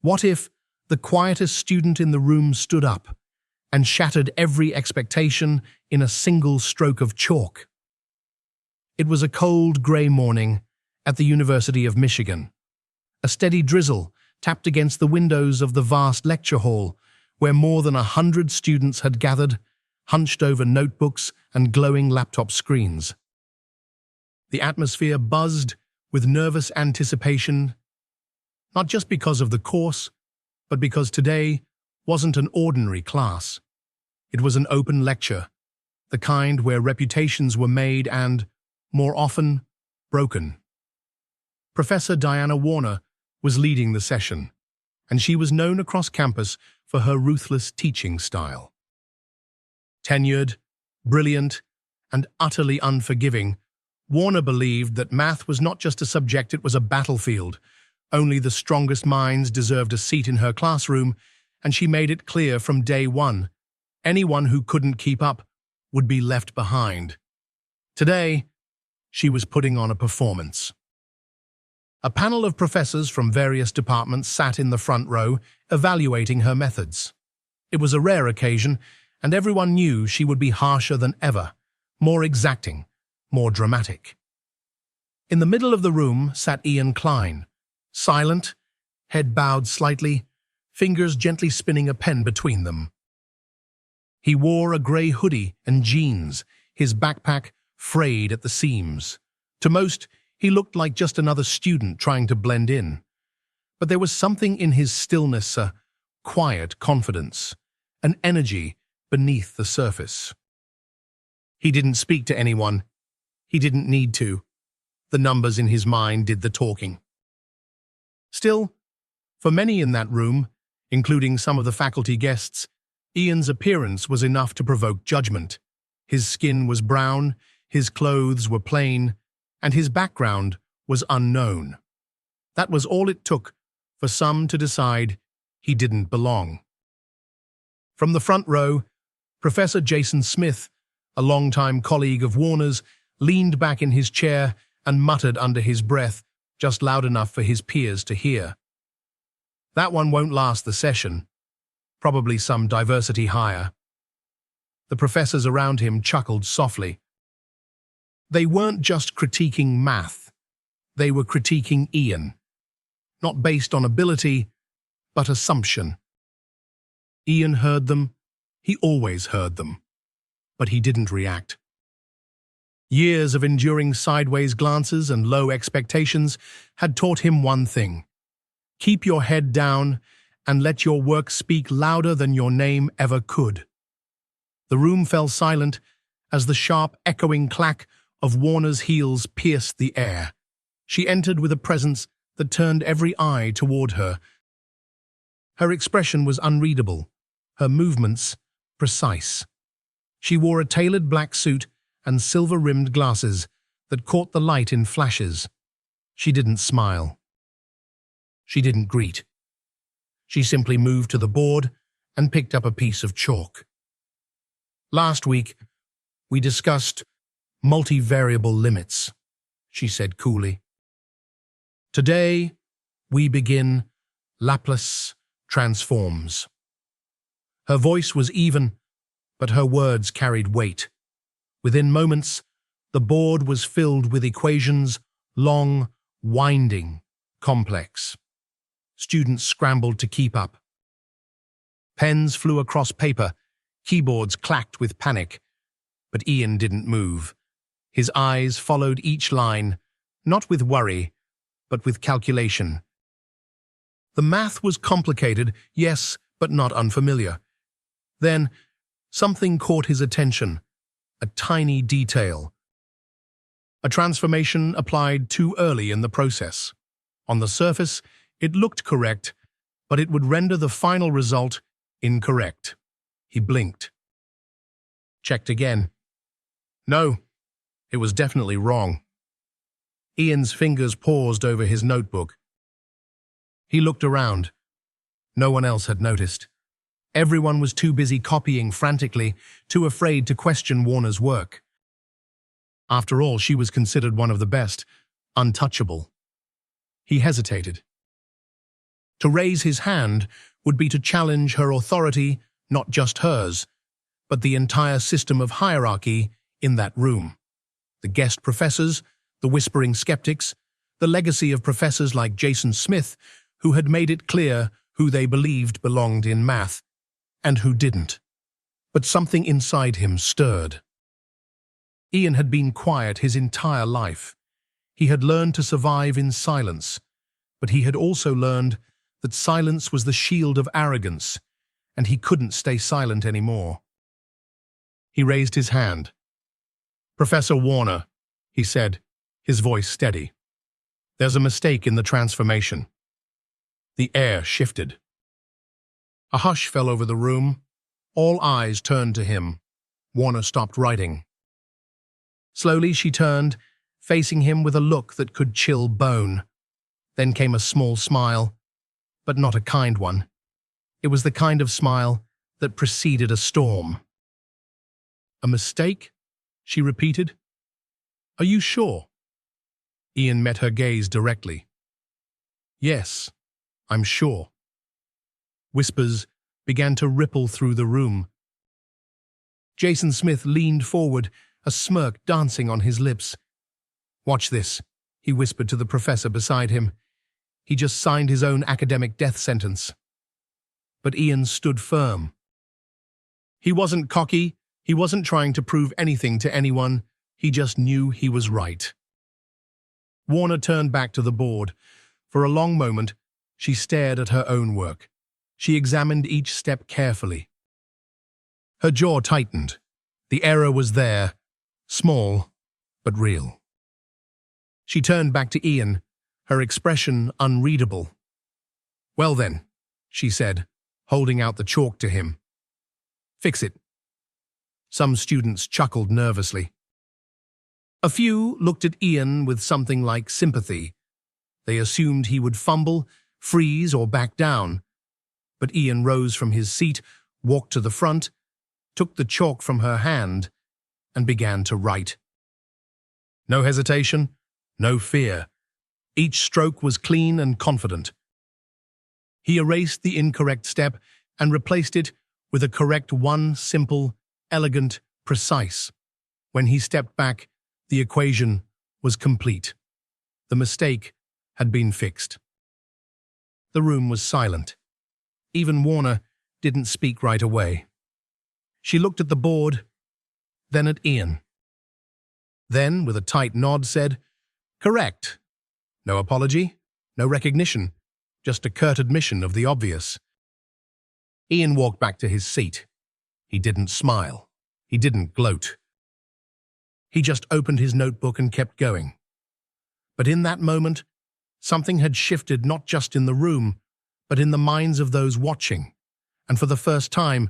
What if the quietest student in the room stood up and shattered every expectation in a single stroke of chalk? It was a cold, grey morning at the University of Michigan. A steady drizzle tapped against the windows of the vast lecture hall, where more than 100 students had gathered, hunched over notebooks and glowing laptop screens. The atmosphere buzzed with nervous anticipation, not just because of the course, but because today wasn't an ordinary class. It was an open lecture, the kind where reputations were made and, more often, broken. Professor Diana Warner was leading the session, and she was known across campus for her ruthless teaching style. Tenured, brilliant, and utterly unforgiving, Warner believed that math was not just a subject, it was a battlefield. Only the strongest minds deserved a seat in her classroom, and she made it clear from day one, anyone who couldn't keep up would be left behind. Today, she was putting on a performance. A panel of professors from various departments sat in the front row, evaluating her methods. It was a rare occasion, and everyone knew she would be harsher than ever, more exacting, more dramatic. In the middle of the room sat Ian Klein, silent, head bowed slightly, fingers gently spinning a pen between them. He wore a grey hoodie and jeans, his backpack frayed at the seams. To most, he looked like just another student trying to blend in. But there was something in his stillness, a quiet confidence, an energy beneath the surface. He didn't speak to anyone. He didn't need to. The numbers in his mind did the talking. Still, for many in that room, including some of the faculty guests, Ian's appearance was enough to provoke judgment. His skin was brown, his clothes were plain, and his background was unknown. That was all it took for some to decide he didn't belong. From the front row, Professor Jason Smith, a longtime colleague of Warner's, leaned back in his chair and muttered under his breath, just loud enough for his peers to hear. "That one won't last the session. Probably some diversity hire." The professors around him chuckled softly. They weren't just critiquing math. They were critiquing Ian. Not based on ability, but assumption. Ian heard them. He always heard them. But he didn't react. Years of enduring sideways glances and low expectations had taught him one thing: keep your head down and let your work speak louder than your name ever could. The room fell silent as the sharp, echoing clack of Warner's heels pierced the air. She entered with a presence that turned every eye toward her. Her expression was unreadable, her movements precise. She wore a tailored black suit and silver-rimmed glasses that caught the light in flashes. She didn't smile. She didn't greet. She simply moved to the board and picked up a piece of chalk. "Last week, we discussed multivariable limits," she said coolly. "Today, we begin Laplace transforms." Her voice was even, but her words carried weight. Within moments, the board was filled with equations, long, winding, complex. Students scrambled to keep up. Pens flew across paper, keyboards clacked with panic. But Ian didn't move. His eyes followed each line, not with worry, but with calculation. The math was complicated, yes, but not unfamiliar. Then, something caught his attention, a tiny detail. A transformation applied too early in the process. On the surface, it looked correct, but it would render the final result incorrect. He blinked. Checked again. No, it was definitely wrong. Ian's fingers paused over his notebook. He looked around. No one else had noticed. Everyone was too busy copying frantically, too afraid to question Warner's work. After all, she was considered one of the best, untouchable. He hesitated. To raise his hand would be to challenge her authority, not just hers, but the entire system of hierarchy in that room. The guest professors, the whispering skeptics, the legacy of professors like Jason Smith, who had made it clear who they believed belonged in math and who didn't. But something inside him stirred. Ian had been quiet his entire life. He had learned to survive in silence, but he had also learned that silence was the shield of arrogance, and he couldn't stay silent anymore. He raised his hand. "Professor Warner," he said, his voice steady. "There's a mistake in the transformation." The air shifted. A hush fell over the room. All eyes turned to him. Warner stopped writing. Slowly she turned, facing him with a look that could chill bone. Then came a small smile, but not a kind one. It was the kind of smile that preceded a storm. "A mistake?" she repeated. "Are you sure?" Ian met her gaze directly. "Yes, I'm sure." Whispers began to ripple through the room. Jason Smith leaned forward, a smirk dancing on his lips. "Watch this," he whispered to the professor beside him. He just signed his own academic death sentence. But Ian stood firm. He wasn't cocky, he wasn't trying to prove anything to anyone, he just knew he was right. Warner turned back to the board. For a long moment, she stared at her own work. She examined each step carefully. Her jaw tightened. The error was there, small, but real. She turned back to Ian, her expression unreadable. "Well then," she said, holding out the chalk to him. "Fix it." Some students chuckled nervously. A few looked at Ian with something like sympathy. They assumed he would fumble, freeze, or back down. But Ian rose from his seat, walked to the front, took the chalk from her hand, and began to write. No hesitation, no fear. Each stroke was clean and confident. He erased the incorrect step and replaced it with a correct one, simple, elegant, precise. When he stepped back, the equation was complete. The mistake had been fixed. The room was silent. Even Warner didn't speak right away. She looked at the board, then at Ian. Then, with a tight nod, said, "Correct." No apology, no recognition, just a curt admission of the obvious. Ian walked back to his seat. He didn't smile. He didn't gloat. He just opened his notebook and kept going. But in that moment, something had shifted not just in the room, but in the minds of those watching. And for the first time,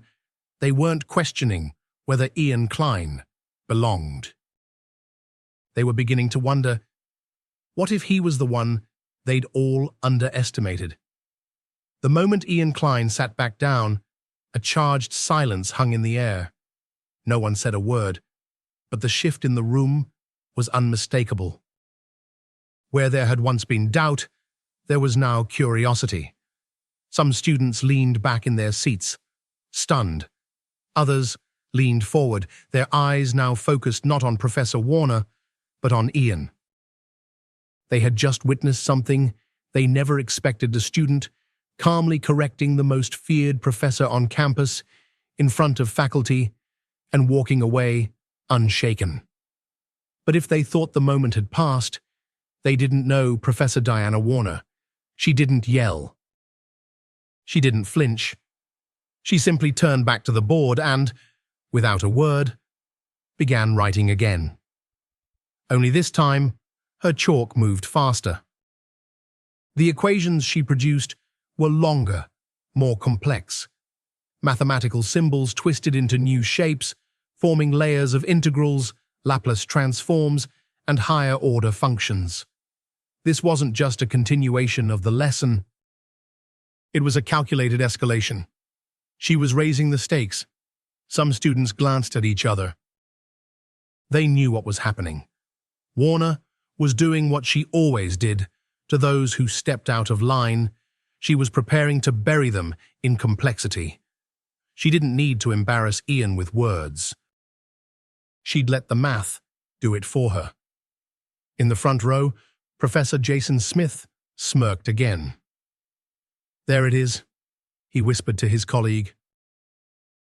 they weren't questioning whether Ian Klein belonged. They were beginning to wonder, what if he was the one they'd all underestimated? The moment Ian Klein sat back down, a charged silence hung in the air. No one said a word, but the shift in the room was unmistakable. Where there had once been doubt, there was now curiosity. Some students leaned back in their seats, stunned. Others leaned forward, their eyes now focused not on Professor Warner, but on Ian. They had just witnessed something they never expected: a student calmly correcting the most feared professor on campus in front of faculty and walking away unshaken. But if they thought the moment had passed, they didn't know Professor Diana Warner. She didn't yell. She didn't flinch. She simply turned back to the board and, without a word, began writing again. Only this time, her chalk moved faster. The equations she produced were longer, more complex. Mathematical symbols twisted into new shapes, forming layers of integrals, Laplace transforms, and higher-order functions. This wasn't just a continuation of the lesson. It was a calculated escalation. She was raising the stakes. Some students glanced at each other. They knew what was happening. Warner was doing what she always did to those who stepped out of line, She was preparing to bury them in complexity. She didn't need to embarrass Ian with words. She'd let the math do it for her. In the front row, Professor Jason Smith smirked again. "There it is," he whispered to his colleague.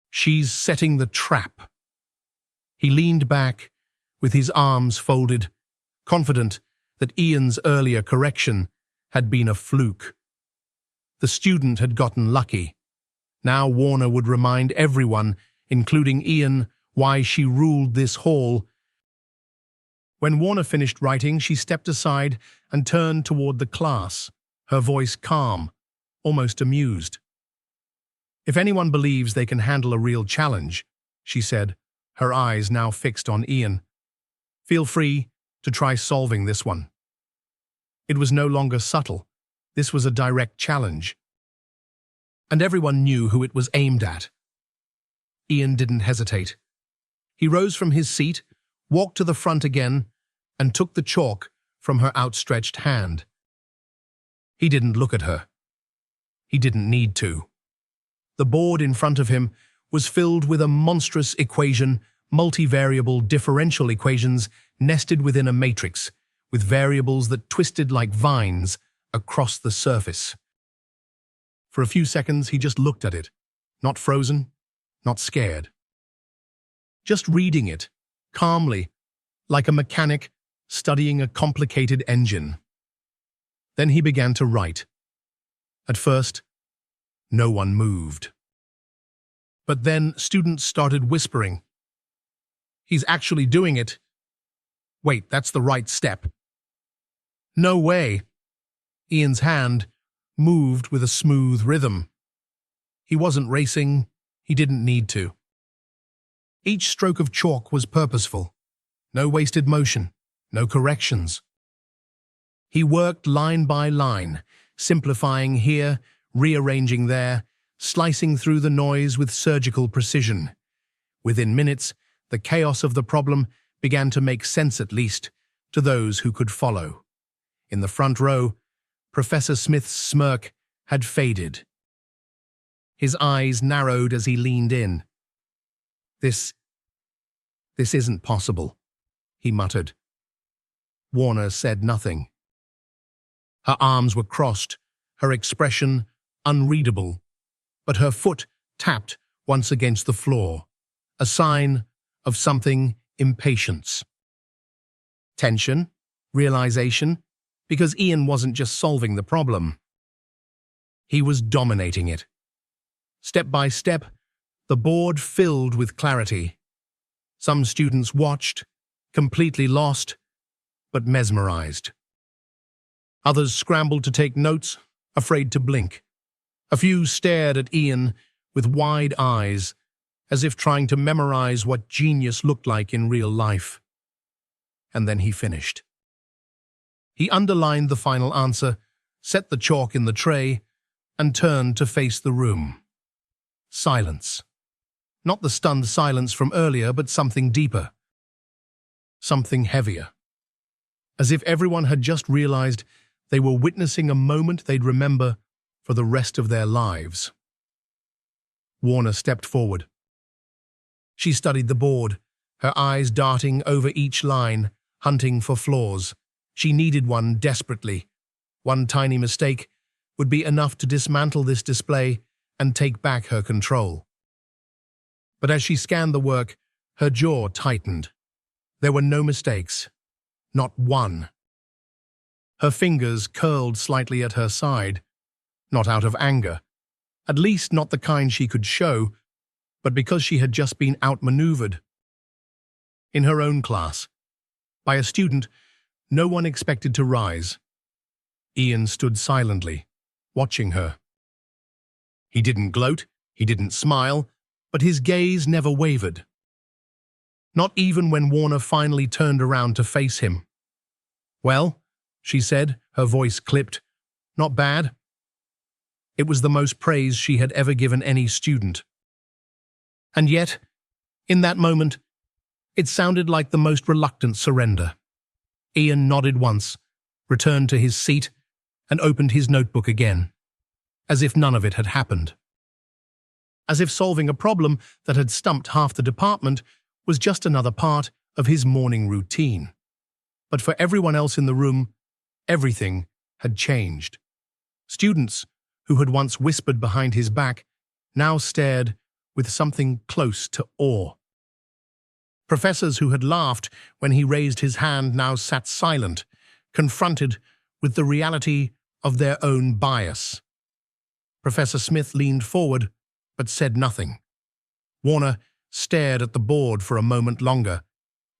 "She's setting the trap." He leaned back, with his arms folded, confident that Ian's earlier correction had been a fluke. The student had gotten lucky. Now Warner would remind everyone, including Ian, why she ruled this hall. When Warner finished writing, she stepped aside and turned toward the class, her voice calm, almost amused. "If anyone believes they can handle a real challenge," she said, her eyes now fixed on Ian, "feel free to try solving this one." It was no longer subtle. This was a direct challenge. And everyone knew who it was aimed at. Ian didn't hesitate. He rose from his seat, walked to the front again, and took the chalk from her outstretched hand. He didn't look at her. He didn't need to. The board in front of him was filled with a monstrous equation, multivariable differential equations nested within a matrix, with variables that twisted like vines across the surface. For a few seconds, he just looked at it, not frozen, not scared. Just reading it, calmly, like a mechanic studying a complicated engine. Then he began to write. At first, no one moved. But then students started whispering. "He's actually doing it. Wait, that's the right step. No way." Ian's hand moved with a smooth rhythm. He wasn't racing. He didn't need to. Each stroke of chalk was purposeful. No wasted motion, no corrections. He worked line by line, simplifying here, rearranging there, slicing through the noise with surgical precision. Within minutes, the chaos of the problem began to make sense, at least, to those who could follow. In the front row, Professor Smith's smirk had faded. His eyes narrowed as he leaned in. This isn't possible," he muttered. Warner said nothing. Her arms were crossed, her expression unreadable, but her foot tapped once against the floor, a sign of something impatience. Tension, realization, because Ian wasn't just solving the problem. He was dominating it. Step by step, the board filled with clarity. Some students watched, completely lost, but mesmerized. Others scrambled to take notes, afraid to blink. A few stared at Ian with wide eyes, as if trying to memorize what genius looked like in real life. And then he finished. He underlined the final answer, set the chalk in the tray, and turned to face the room. Silence. Not the stunned silence from earlier, but something deeper. Something heavier. As if everyone had just realized they were witnessing a moment they'd remember for the rest of their lives. Warner stepped forward. She studied the board, her eyes darting over each line, hunting for flaws. She needed one desperately. One tiny mistake would be enough to dismantle this display and take back her control. But as she scanned the work, her jaw tightened. There were no mistakes. Not one. Her fingers curled slightly at her side, not out of anger, at least not the kind she could show, but because she had just been outmaneuvered. In her own class, by a student no one expected to rise. Ian stood silently, watching her. He didn't gloat, he didn't smile, but his gaze never wavered. Not even when Warner finally turned around to face him. "Well," she said, her voice clipped, "not bad." It was the most praise she had ever given any student. And yet, in that moment, it sounded like the most reluctant surrender. Ian nodded once, returned to his seat, and opened his notebook again. as if none of it had happened. As if solving a problem that had stumped half the department was just another part of his morning routine. But for everyone else in the room, everything had changed. Students who had once whispered behind his back now stared with something close to awe. Professors who had laughed when he raised his hand now sat silent, confronted with the reality of their own bias. Professor Smith leaned forward, but said nothing. Warner stared at the board for a moment longer,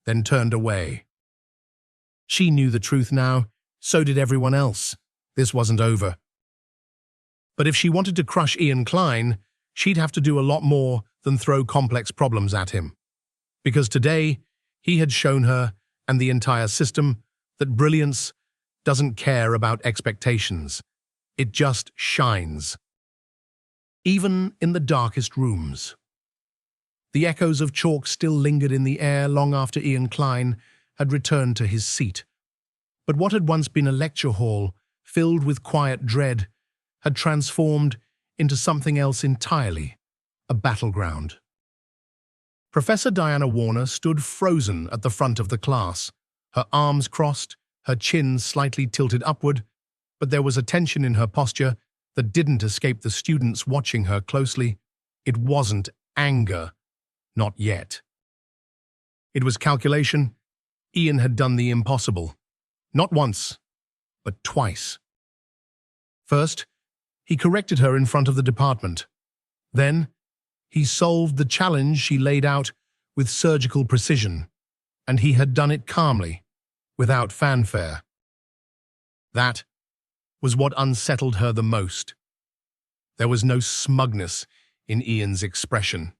then turned away. She knew the truth now, so did everyone else. This wasn't over. But if she wanted to crush Ian Klein, she'd have to do a lot more than throw complex problems at him. Because today, he had shown her and the entire system that brilliance doesn't care about expectations. It just shines. Even in the darkest rooms. The echoes of chalk still lingered in the air long after Ian Klein had returned to his seat. But what had once been a lecture hall, filled with quiet dread, had transformed into something else entirely, a battleground. Professor Diana Warner stood frozen at the front of the class, her arms crossed, her chin slightly tilted upward, but there was a tension in her posture that didn't escape the students watching her closely. It wasn't anger, not yet. It was calculation. Ian had done the impossible. Not once, but twice. First, he corrected her in front of the department. Then, he solved the challenge she laid out with surgical precision, and he had done it calmly, without fanfare. That was what unsettled her the most. There was no smugness in Ian's expression,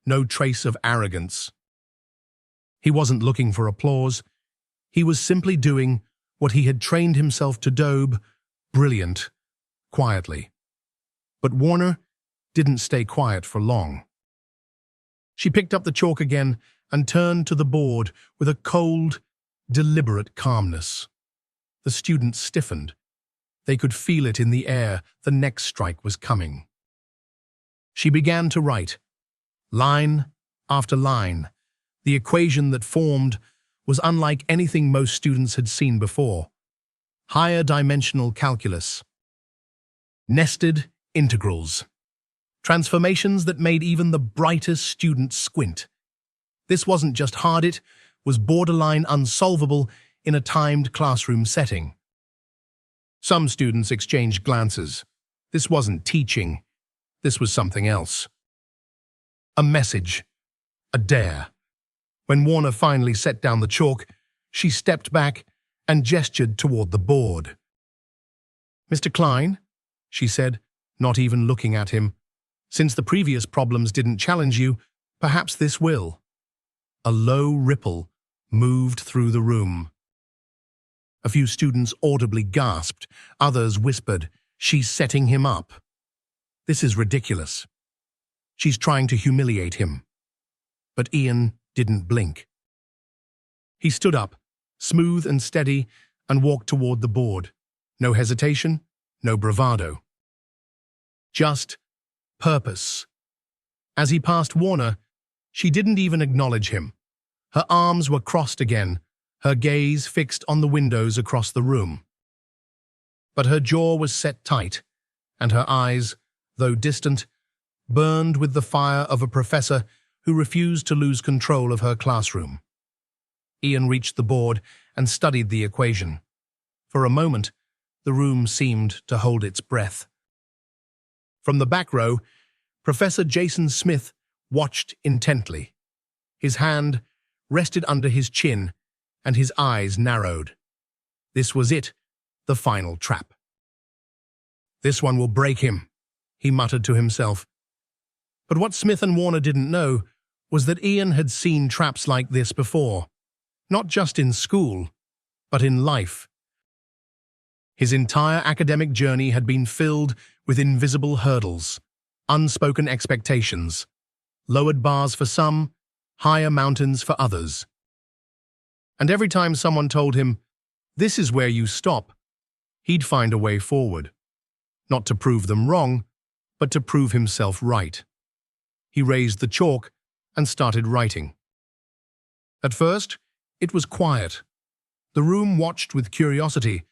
no trace of arrogance. He wasn't looking for applause. He was simply doing what he had trained himself to do, brilliant, quietly. But Warner didn't stay quiet for long. She picked up the chalk again and turned to the board with a cold, deliberate calmness. The students stiffened. They could feel it in the air. The next strike was coming. She began to write, line after line. The equation that formed was unlike anything most students had seen before. Higher dimensional calculus. Nested integrals. Transformations that made even the brightest students squint. This wasn't just hard, it was borderline unsolvable in a timed classroom setting. Some students exchanged glances. This wasn't teaching. This was something else. A message. A dare. When Warner finally set down the chalk, she stepped back and gestured toward the board. "Mr. Klein," she said, not even looking at him, "since the previous problems didn't challenge you, perhaps this will." A low ripple moved through the room. A few students audibly gasped. Others whispered, "She's setting him up. This is ridiculous. She's trying to humiliate him." But Ian didn't blink. He stood up, smooth and steady, and walked toward the board. No hesitation, no bravado. Just purpose. As he passed Warner, she didn't even acknowledge him. Her arms were crossed again, her gaze fixed on the windows across the room. But her jaw was set tight, and her eyes, though distant, burned with the fire of a professor who refused to lose control of her classroom. Ian reached the board and studied the equation. For a moment, the room seemed to hold its breath. From the back row, Professor Jason Smith watched intently. His hand rested under his chin, and his eyes narrowed. This was it, the final trap. "This one will break him," he muttered to himself. But what Smith and Warner didn't know was that Ian had seen traps like this before, not just in school, but in life. His entire academic journey had been filled with invisible hurdles, unspoken expectations, lowered bars for some, higher mountains for others. And every time someone told him, "This is where you stop," he'd find a way forward. not to prove them wrong, but to prove himself right. He raised the chalk and started writing. At first, it was quiet. The room watched with curiosity,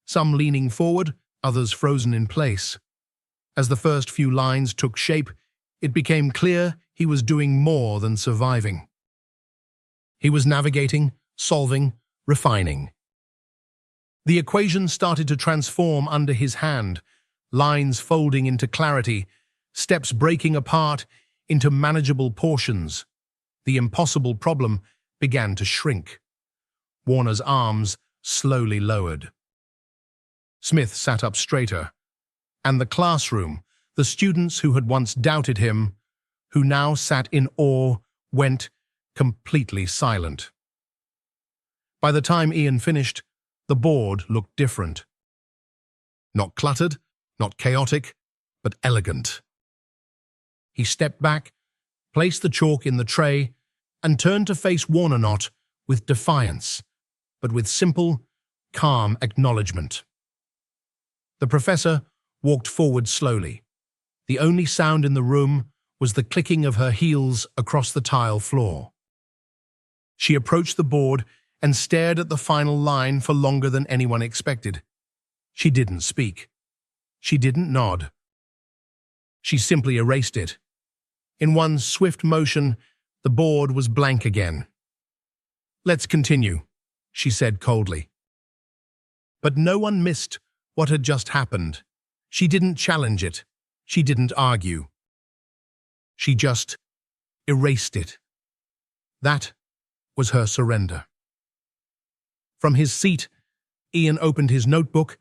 some leaning forward, others frozen in place. As the first few lines took shape, it became clear he was doing more than surviving. He was navigating, solving, refining. The equation started to transform under his hand, lines folding into clarity, steps breaking apart into manageable portions. The impossible problem began to shrink. Warner's arms slowly lowered. Smith sat up straighter, and the classroom, the students who had once doubted him, who now sat in awe, went completely silent. By the time Ian finished, the board looked different. Not cluttered, not chaotic, but elegant. He stepped back, placed the chalk in the tray, and turned to face Warner not with defiance, but with simple, calm acknowledgement. The professor walked forward slowly. The only sound in the room was the clicking of her heels across the tile floor. She approached the board and stared at the final line for longer than anyone expected. She didn't speak. She didn't nod. She simply erased it. In one swift motion, the board was blank again. "Let's continue," she said coldly. But no one missed what had just happened. She didn't challenge it. She didn't argue. She just erased it. That was her surrender. From his seat, Ian opened his notebook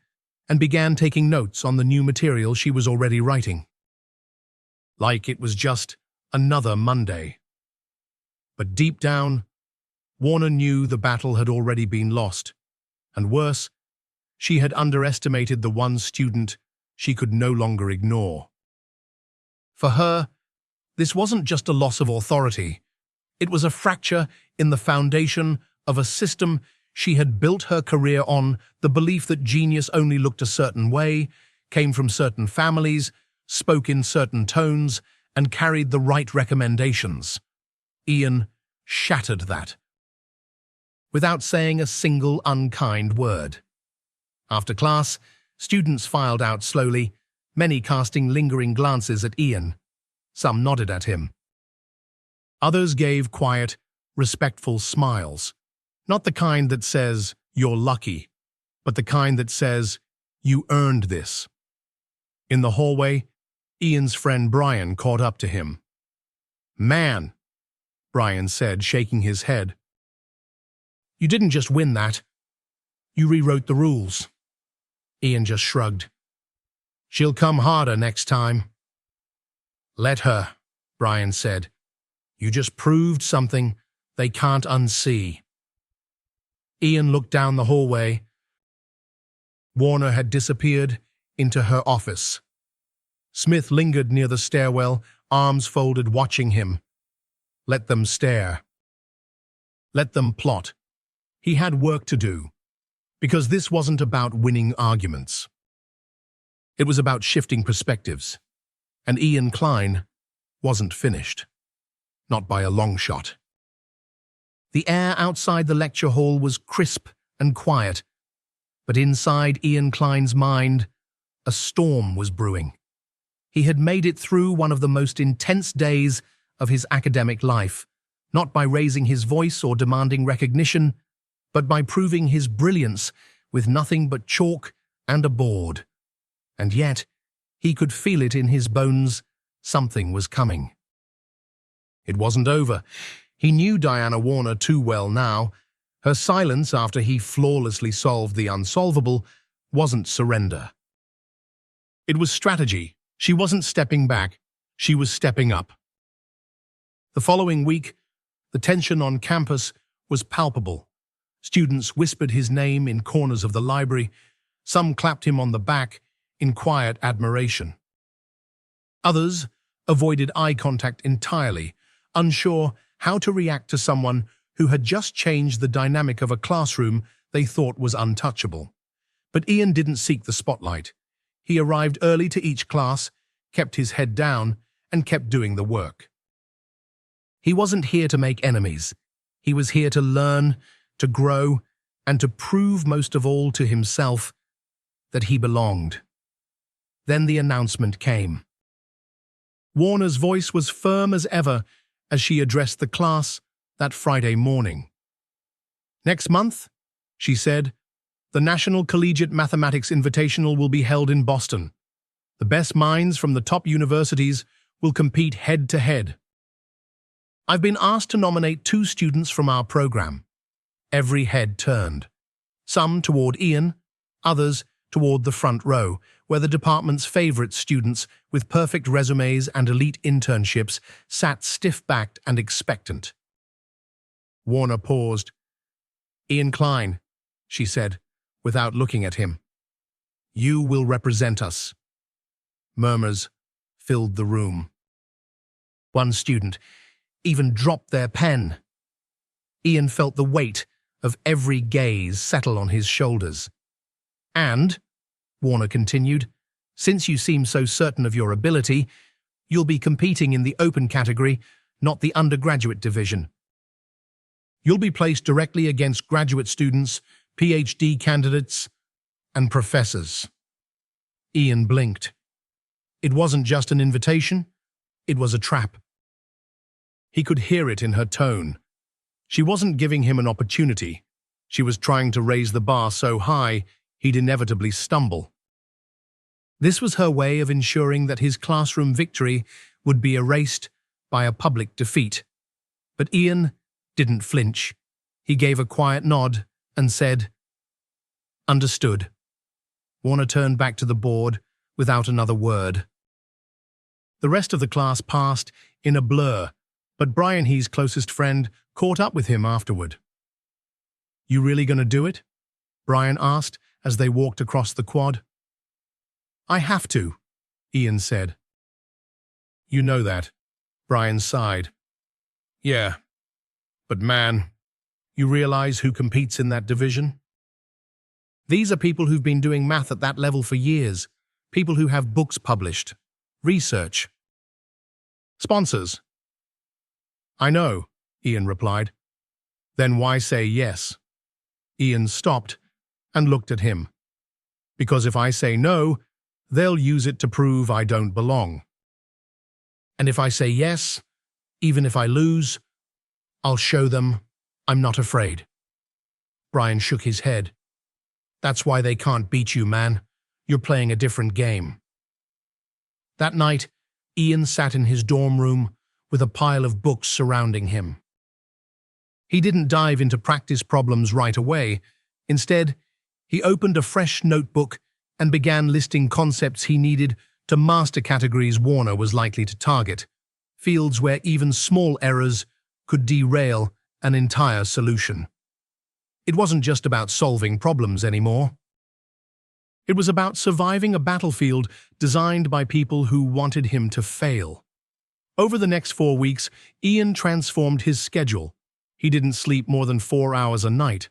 and began taking notes on the new material she was already writing. Like it was just another Monday. But deep down, Warner knew the battle had already been lost, and worse, she had underestimated the one student she could no longer ignore. For her, this wasn't just a loss of authority. It was a fracture in the foundation of a system she had built her career on, the belief that genius only looked a certain way, came from certain families, spoke in certain tones, and carried the right recommendations. Ian shattered that, without saying a single unkind word. After class, students filed out slowly, many casting lingering glances at Ian. Some nodded at him. Others gave quiet, respectful smiles. Not the kind that says, "You're lucky," but the kind that says, "You earned this." In the hallway, Ian's friend Brian caught up to him. "Man," Brian said, shaking his head. "You didn't just win that. You rewrote the rules." Ian just shrugged. "She'll come harder next time." "Let her," Brian said. "You just proved something they can't unsee." Ian looked down the hallway. Warner had disappeared into her office. Smith lingered near the stairwell, arms folded, watching him. Let them stare. Let them plot. He had work to do, because this wasn't about winning arguments. It was about shifting perspectives, and Ian Klein wasn't finished. Not by a long shot. The air outside the lecture hall was crisp and quiet, but inside Ian Klein's mind, a storm was brewing. He had made it through one of the most intense days of his academic life, not by raising his voice or demanding recognition, but by proving his brilliance with nothing but chalk and a board. And yet, he could feel it in his bones. Something was coming. It wasn't over. He knew Diana Warner too well now. Her silence after he flawlessly solved the unsolvable wasn't surrender. It was strategy. She wasn't stepping back. She was stepping up. The following week, the tension on campus was palpable. Students whispered his name in corners of the library. Some clapped him on the back in quiet admiration. Others avoided eye contact entirely, unsure how to react to someone who had just changed the dynamic of a classroom they thought was untouchable. But Ian didn't seek the spotlight. He arrived early to each class, kept his head down, and kept doing the work. He wasn't here to make enemies. He was here to learn, to grow, and to prove most of all to himself that he belonged. Then the announcement came. Warner's voice was firm as ever as she addressed the class that Friday morning. "Next month," she said, "the National Collegiate Mathematics Invitational will be held in Boston. The best minds from the top universities will compete head-to-head. I've been asked to nominate 2 students from our program." Every head turned. Some toward Ian, others toward the front row, where the department's favorite students with perfect resumes and elite internships sat stiff-backed and expectant. Warner paused. "Ian Klein," she said, without looking at him. "You will represent us." Murmurs filled the room. One student even dropped their pen. Ian felt the weight of every gaze settle on his shoulders. "And," Warner continued, "since you seem so certain of your ability, you'll be competing in the open category, not the undergraduate division. You'll be placed directly against graduate students, PhD candidates, and professors." Ian blinked. It wasn't just an invitation, it was a trap. He could hear it in her tone. She wasn't giving him an opportunity. She was trying to raise the bar so high he'd inevitably stumble. This was her way of ensuring that his classroom victory would be erased by a public defeat. But Ian didn't flinch. He gave a quiet nod and said, "Understood." Warner turned back to the board without another word. The rest of the class passed in a blur, but Brian, his closest friend, caught up with him afterward. "You really gonna do it?" Brian asked as they walked across the quad. "I have to," Ian said. "You know that," Brian sighed. "Yeah, but man, you realize who competes in that division? These are people who've been doing math at that level for years, people who have books published, research, sponsors." "I know," Ian replied. "Then why say yes?" Ian stopped and looked at him. "Because if I say no, they'll use it to prove I don't belong. And if I say yes, even if I lose, I'll show them I'm not afraid." Brian shook his head. "That's why they can't beat you, man. You're playing a different game." That night, Ian sat in his dorm room with a pile of books surrounding him. He didn't dive into practice problems right away. Instead, he opened a fresh notebook and began listing concepts he needed to master categories Warner was likely to target, fields where even small errors could derail an entire solution. It wasn't just about solving problems anymore. It was about surviving a battlefield designed by people who wanted him to fail. Over the next 4 weeks, Ian transformed his schedule. He didn't sleep more than 4 hours a night.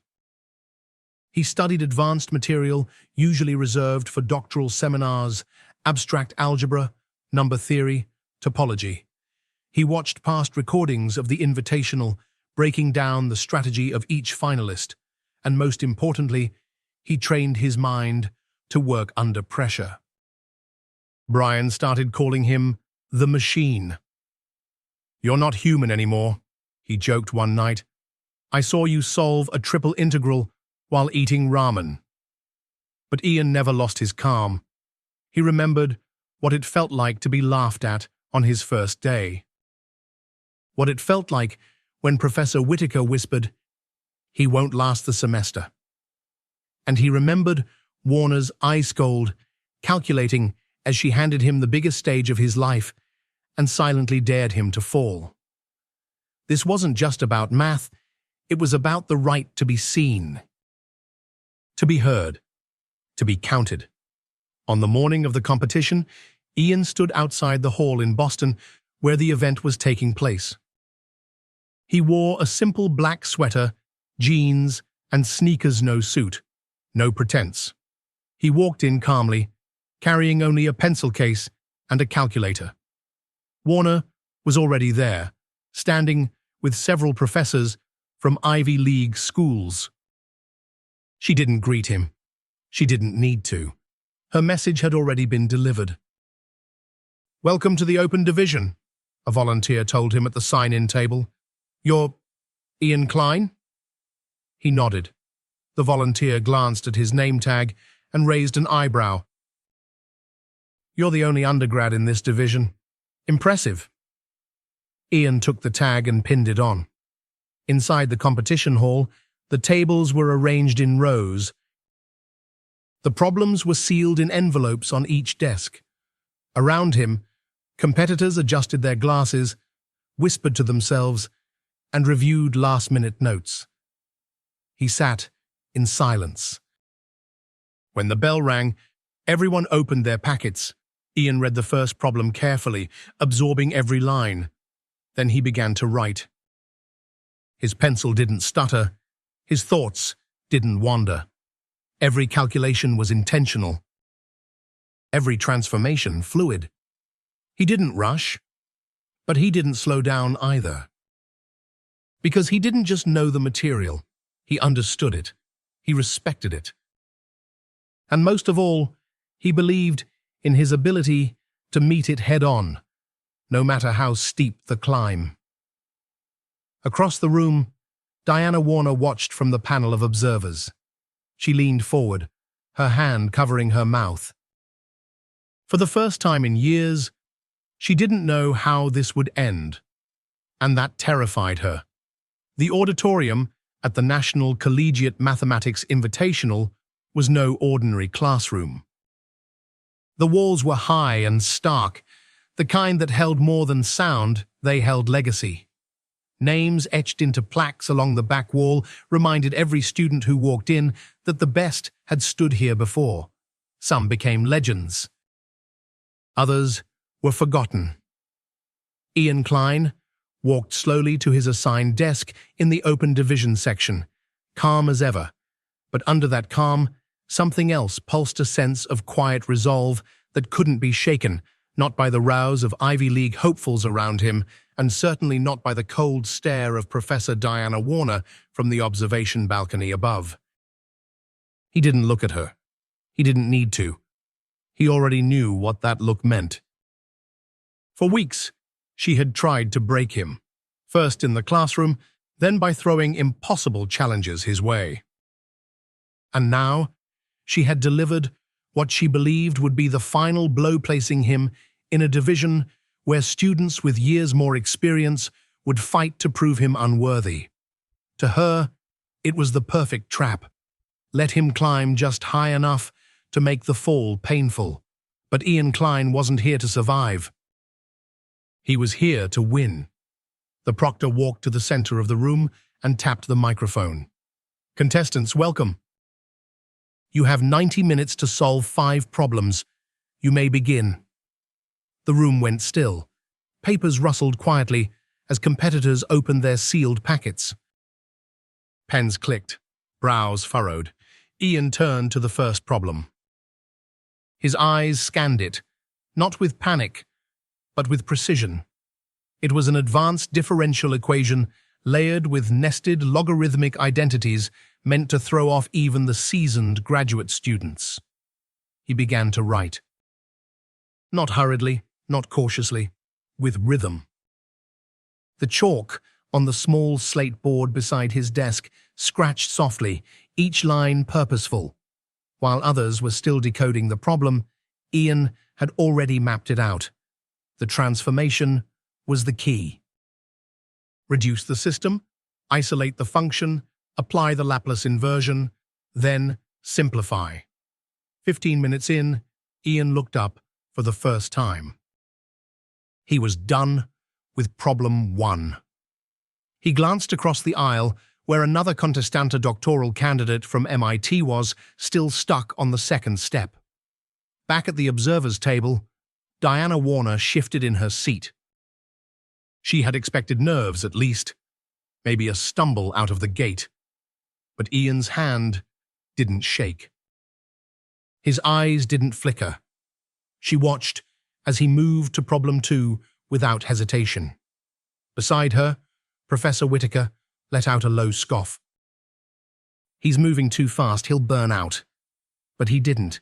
He studied advanced material, usually reserved for doctoral seminars, abstract algebra, number theory, topology. He watched past recordings of the Invitational, breaking down the strategy of each finalist, and most importantly, he trained his mind to work under pressure. Brian started calling him the Machine. "You're not human anymore," he joked one night. "I saw you solve a triple integral while eating ramen." But Ian never lost his calm. He remembered what it felt like to be laughed at on his first day. What it felt like when Professor Whitaker whispered, "He won't last the semester." And he remembered Warner's ice-cold, calculating as she handed him the biggest stage of his life and silently dared him to fall. This wasn't just about math, it was about the right to be seen, to be heard, to be counted. On the morning of the competition, Ian stood outside the hall in Boston where the event was taking place. He wore a simple black sweater, jeans, and sneakers, no suit, no pretense. He walked in calmly, carrying only a pencil case and a calculator. Warner was already there, standing with several professors from Ivy League schools. She didn't greet him. She didn't need to. Her message had already been delivered. "Welcome to the open division," a volunteer told him at the sign-in table. "You're Ian Klein?" He nodded. The volunteer glanced at his name tag and raised an eyebrow. "You're the only undergrad in this division. Impressive." Ian took the tag and pinned it on. Inside the competition hall, the tables were arranged in rows. The problems were sealed in envelopes on each desk. Around him, competitors adjusted their glasses, whispered to themselves, and reviewed last-minute notes. He sat in silence. When the bell rang, everyone opened their packets. Ian read the first problem carefully, absorbing every line. Then he began to write. His pencil didn't stutter. His thoughts didn't wander. Every calculation was intentional. Every transformation fluid. He didn't rush, but he didn't slow down either. Because he didn't just know the material, he understood it, he respected it. And most of all, he believed in his ability to meet it head-on, no matter how steep the climb. Across the room, Diana Warner watched from the panel of observers. She leaned forward, her hand covering her mouth. For the first time in years, she didn't know how this would end, and that terrified her. The auditorium at the National Collegiate Mathematics Invitational was no ordinary classroom. The walls were high and stark, the kind that held more than sound, they held legacy. Names etched into plaques along the back wall reminded every student who walked in that the best had stood here before. Some became legends. Others were forgotten. Ian Klein walked slowly to his assigned desk in the open division section, calm as ever. But under that calm, something else pulsed, a sense of quiet resolve that couldn't be shaken, not by the rows of Ivy League hopefuls around him, and certainly not by the cold stare of Professor Diana Warner from the observation balcony above. He didn't look at her. He didn't need to. He already knew what that look meant. For weeks, she had tried to break him, first in the classroom, then by throwing impossible challenges his way. And now, she had delivered what she believed would be the final blow, placing him in a division where students with years more experience would fight to prove him unworthy. To her, it was the perfect trap. Let him climb just high enough to make the fall painful. But Ian Klein wasn't here to survive. He was here to win. The proctor walked to the center of the room and tapped the microphone. "Contestants, welcome. You have 90 minutes to solve 5 problems. You may begin." The room went still. Papers rustled quietly as competitors opened their sealed packets. Pens clicked, brows furrowed. Ian turned to the first problem. His eyes scanned it, not with panic, but with precision. It was an advanced differential equation layered with nested logarithmic identities meant to throw off even the seasoned graduate students. He began to write. Not hurriedly, not cautiously, with rhythm. The chalk on the small slate board beside his desk scratched softly, each line purposeful. While others were still decoding the problem, Ian had already mapped it out. The transformation was the key. Reduce the system, isolate the function, apply the Laplace inversion, then simplify. 15 minutes in, Ian looked up for the first time. He was done with problem 1. He glanced across the aisle where another contestanta doctoral candidate from MIT was still stuck on the second step. Back at the observers' table, Diana Warner shifted in her seat. She had expected nerves, at least, maybe a stumble out of the gate. But Ian's hand didn't shake. His eyes didn't flicker. She watched as he moved to problem 2 without hesitation. Beside her, Professor Whitaker let out a low scoff. He's moving too fast, he'll burn out. But he didn't.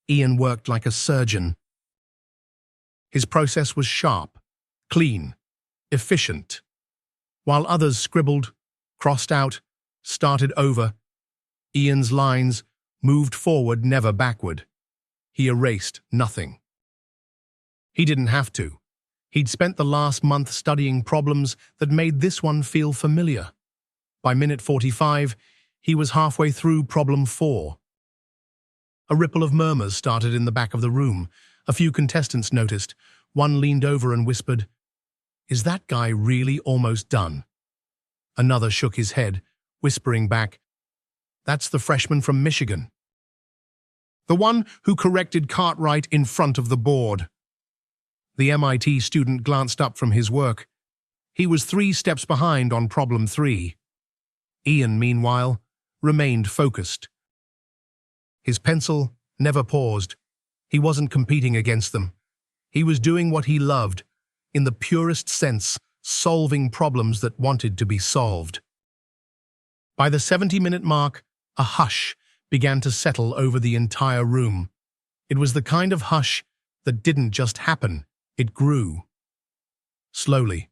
Ian worked like a surgeon. His process was sharp, clean, efficient. While others scribbled, crossed out, started over, Ian's lines moved forward, never backward. He erased nothing. He didn't have to. He'd spent the last month studying problems that made this one feel familiar. By minute 45, he was halfway through problem 4. A ripple of murmurs started in the back of the room. A few contestants noticed. One leaned over and whispered, "Is that guy really almost done?" Another shook his head, whispering back, "That's the freshman from Michigan. The one who corrected Cartwright in front of the board." The MIT student glanced up from his work. He was 3 steps behind on problem 3. Ian, meanwhile, remained focused. His pencil never paused. He wasn't competing against them. He was doing what he loved, in the purest sense, solving problems that wanted to be solved. By the 70-minute mark, a hush began to settle over the entire room. It was the kind of hush that didn't just happen, it grew. Slowly.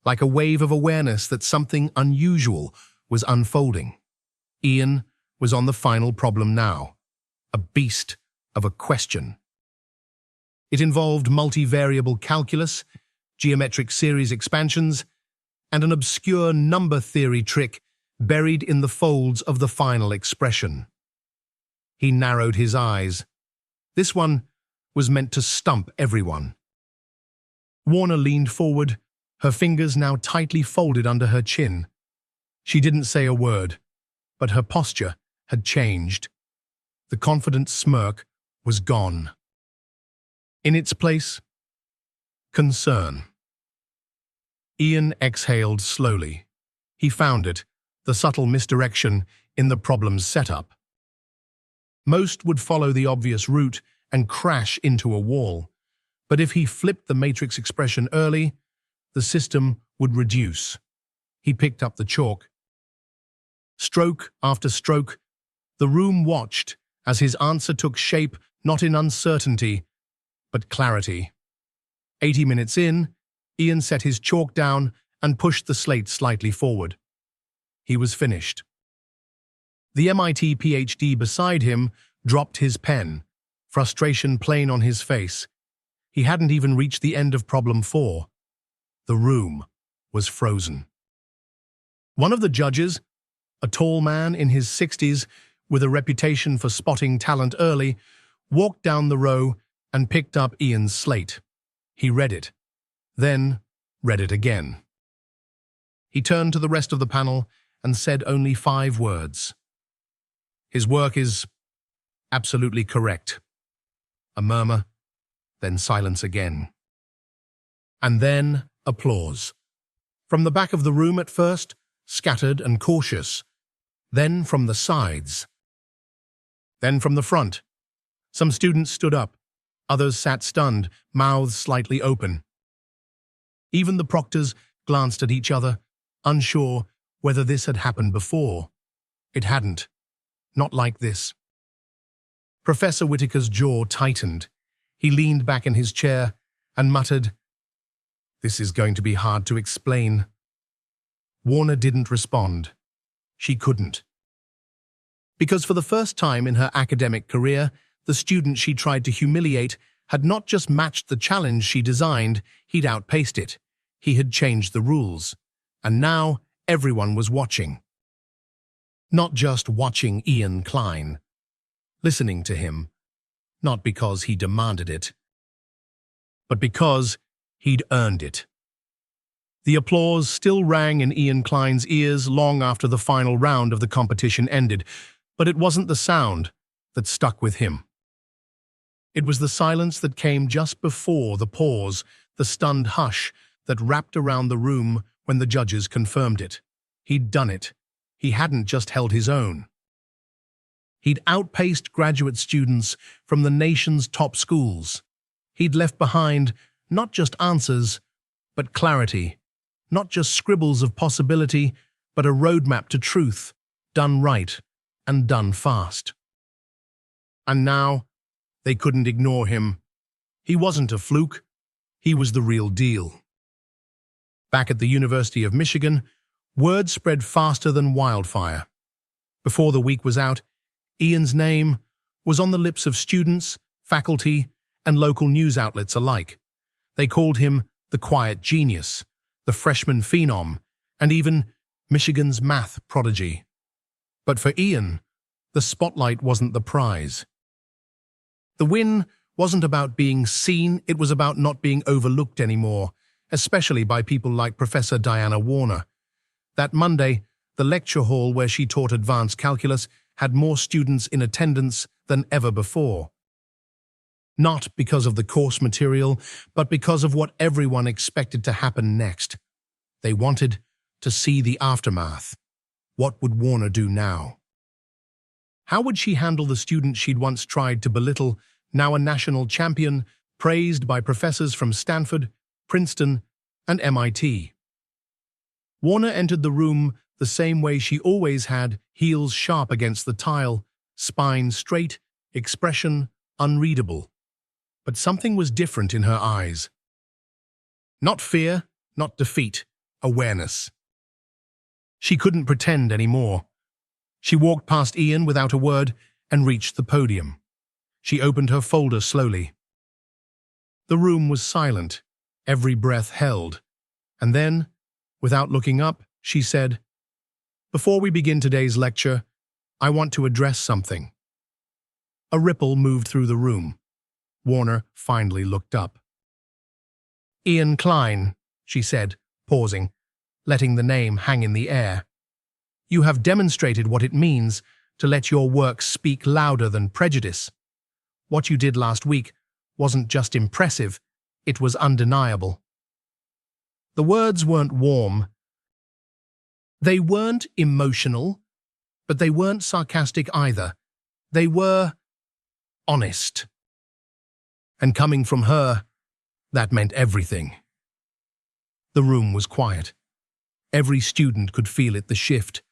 Like a wave of awareness that something unusual was unfolding. Ian was on the final problem now, a beast of a question. It involved multivariable calculus, geometric series expansions, and an obscure number theory trick buried in the folds of the final expression. He narrowed his eyes. This one was meant to stump everyone. Warner leaned forward, her fingers now tightly folded under her chin. She didn't say a word, but her posture had changed. The confident smirk was gone. In its place, concern. Ian exhaled slowly. He found it, the subtle misdirection in the problem's setup. Most would follow the obvious route and crash into a wall, but if he flipped the matrix expression early, the system would reduce. He picked up the chalk. Stroke after stroke, the room watched as his answer took shape not in uncertainty, but clarity. 80 minutes in, Ian set his chalk down and pushed the slate slightly forward. He was finished. The MIT PhD beside him dropped his pen, frustration plain on his face. He hadn't even reached the end of problem 4. The room was frozen. One of the judges, a tall man in his 60s with a reputation for spotting talent early, walked down the row and picked up Ian's slate. He read it, then read it again. He turned to the rest of the panel and said only 5 words. "His work is absolutely correct." A murmur, then silence again. And then applause. From the back of the room at first, scattered and cautious. Then from the sides. Then from the front. Some students stood up. Others sat stunned, mouths slightly open. Even the proctors glanced at each other, unsure whether this had happened before. It hadn't. Not like this. Professor Whitaker's jaw tightened. He leaned back in his chair and muttered, "This is going to be hard to explain." Warner didn't respond. She couldn't. Because for the first time in her academic career, the student she tried to humiliate had not just matched the challenge she designed, he'd outpaced it. He had changed the rules. And now everyone was watching. Not just watching Ian Klein. Listening to him. Not because he demanded it, but because he'd earned it. The applause still rang in Ian Klein's ears long after the final round of the competition ended, but it wasn't the sound that stuck with him. It was the silence that came just before the pause, the stunned hush that wrapped around the room when the judges confirmed it. He'd done it. He hadn't just held his own. He'd outpaced graduate students from the nation's top schools. He'd left behind not just answers, but clarity. Not just scribbles of possibility, but a roadmap to truth, done right and done fast. And now, they couldn't ignore him. He wasn't a fluke. He was the real deal. Back at the University of Michigan, word spread faster than wildfire. Before the week was out, Ian's name was on the lips of students, faculty, and local news outlets alike. They called him the quiet genius, the freshman phenom, and even Michigan's math prodigy. But for Ian, the spotlight wasn't the prize. The win wasn't about being seen, it was about not being overlooked anymore, especially by people like Professor Diana Warner. That Monday, the lecture hall where she taught advanced calculus had more students in attendance than ever before. Not because of the course material, but because of what everyone expected to happen next. They wanted to see the aftermath. What would Warner do now? How would she handle the student she'd once tried to belittle, now a national champion, praised by professors from Stanford, Princeton, and MIT? Warner entered the room the same way she always had, heels sharp against the tile, spine straight, expression unreadable. But something was different in her eyes. Not fear, not defeat, awareness. She couldn't pretend anymore. She walked past Ian without a word and reached the podium. She opened her folder slowly. The room was silent, every breath held. And then, without looking up, she said, "Before we begin today's lecture, I want to address something." A ripple moved through the room. Warner finally looked up. "Ian Klein," she said, pausing, letting the name hang in the air. "You have demonstrated what it means to let your work speak louder than prejudice. What you did last week wasn't just impressive, it was undeniable." The words weren't warm. They weren't emotional, but they weren't sarcastic either. They were honest. And coming from her, that meant everything. The room was quiet. Every student could feel it, the shift.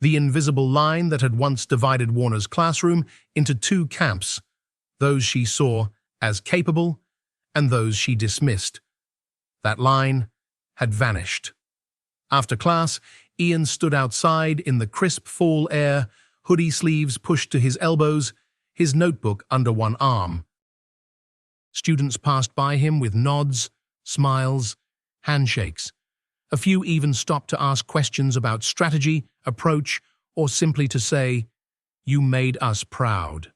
The invisible line that had once divided Warner's classroom into two camps, those she saw as capable and those she dismissed. That line had vanished. After class, Ian stood outside in the crisp fall air, hoodie sleeves pushed to his elbows, his notebook under one arm. Students passed by him with nods, smiles, handshakes. A few even stopped to ask questions about strategy, approach, or simply to say, "You made us proud."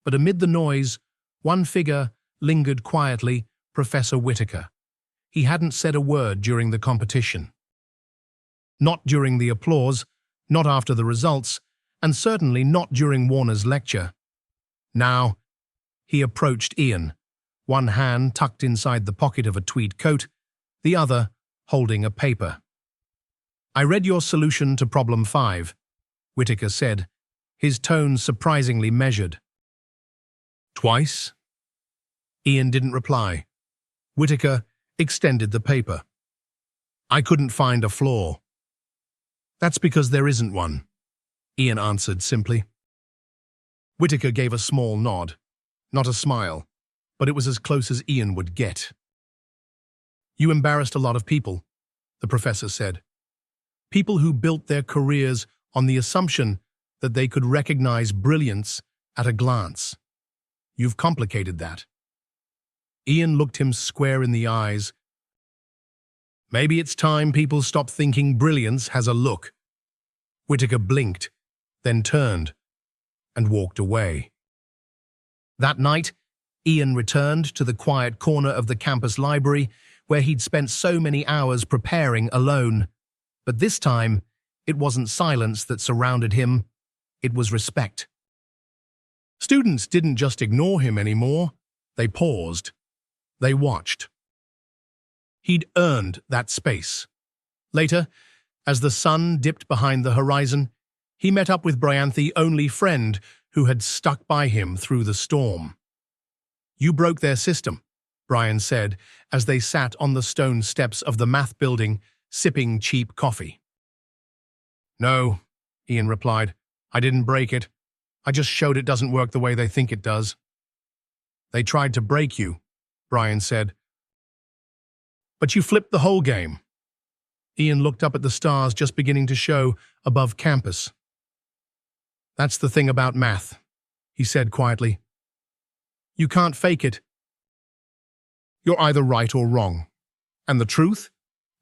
But amid the noise, one figure lingered quietly, Professor Whitaker. He hadn't said a word during the competition. Not during the applause, not after the results, and certainly not during Warner's lecture. Now, he approached Ian, one hand tucked inside the pocket of a tweed coat, the other holding a paper. "I read your solution to problem 5, Whitaker said, his tone surprisingly measured. "Twice?" Ian didn't reply. Whitaker extended the paper. "I couldn't find a flaw." "That's because there isn't one," Ian answered simply. Whitaker gave a small nod, not a smile, but it was as close as Ian would get. "You embarrassed a lot of people," the professor said. "People who built their careers on the assumption that they could recognize brilliance at a glance. You've complicated that." Ian looked him square in the eyes. "Maybe it's time people stop thinking brilliance has a look." Whitaker blinked, then turned and walked away. That night, Ian returned to the quiet corner of the campus library where he'd spent so many hours preparing alone. But this time, it wasn't silence that surrounded him, it was respect. Students didn't just ignore him anymore, they paused. They watched. He'd earned that space. Later, as the sun dipped behind the horizon, He met up with Brian, the only friend who had stuck by him through the storm. "You broke their system," Brian said as they sat on the stone steps of the math building, sipping cheap coffee. "No," Ian replied. "I didn't break it. I just showed it doesn't work the way they think it does." "They tried to break you," Brian said. "But you flipped the whole game." Ian looked up at the stars just beginning to show above campus. "That's the thing about math," he said quietly. "You can't fake it. You're either right or wrong. And the truth?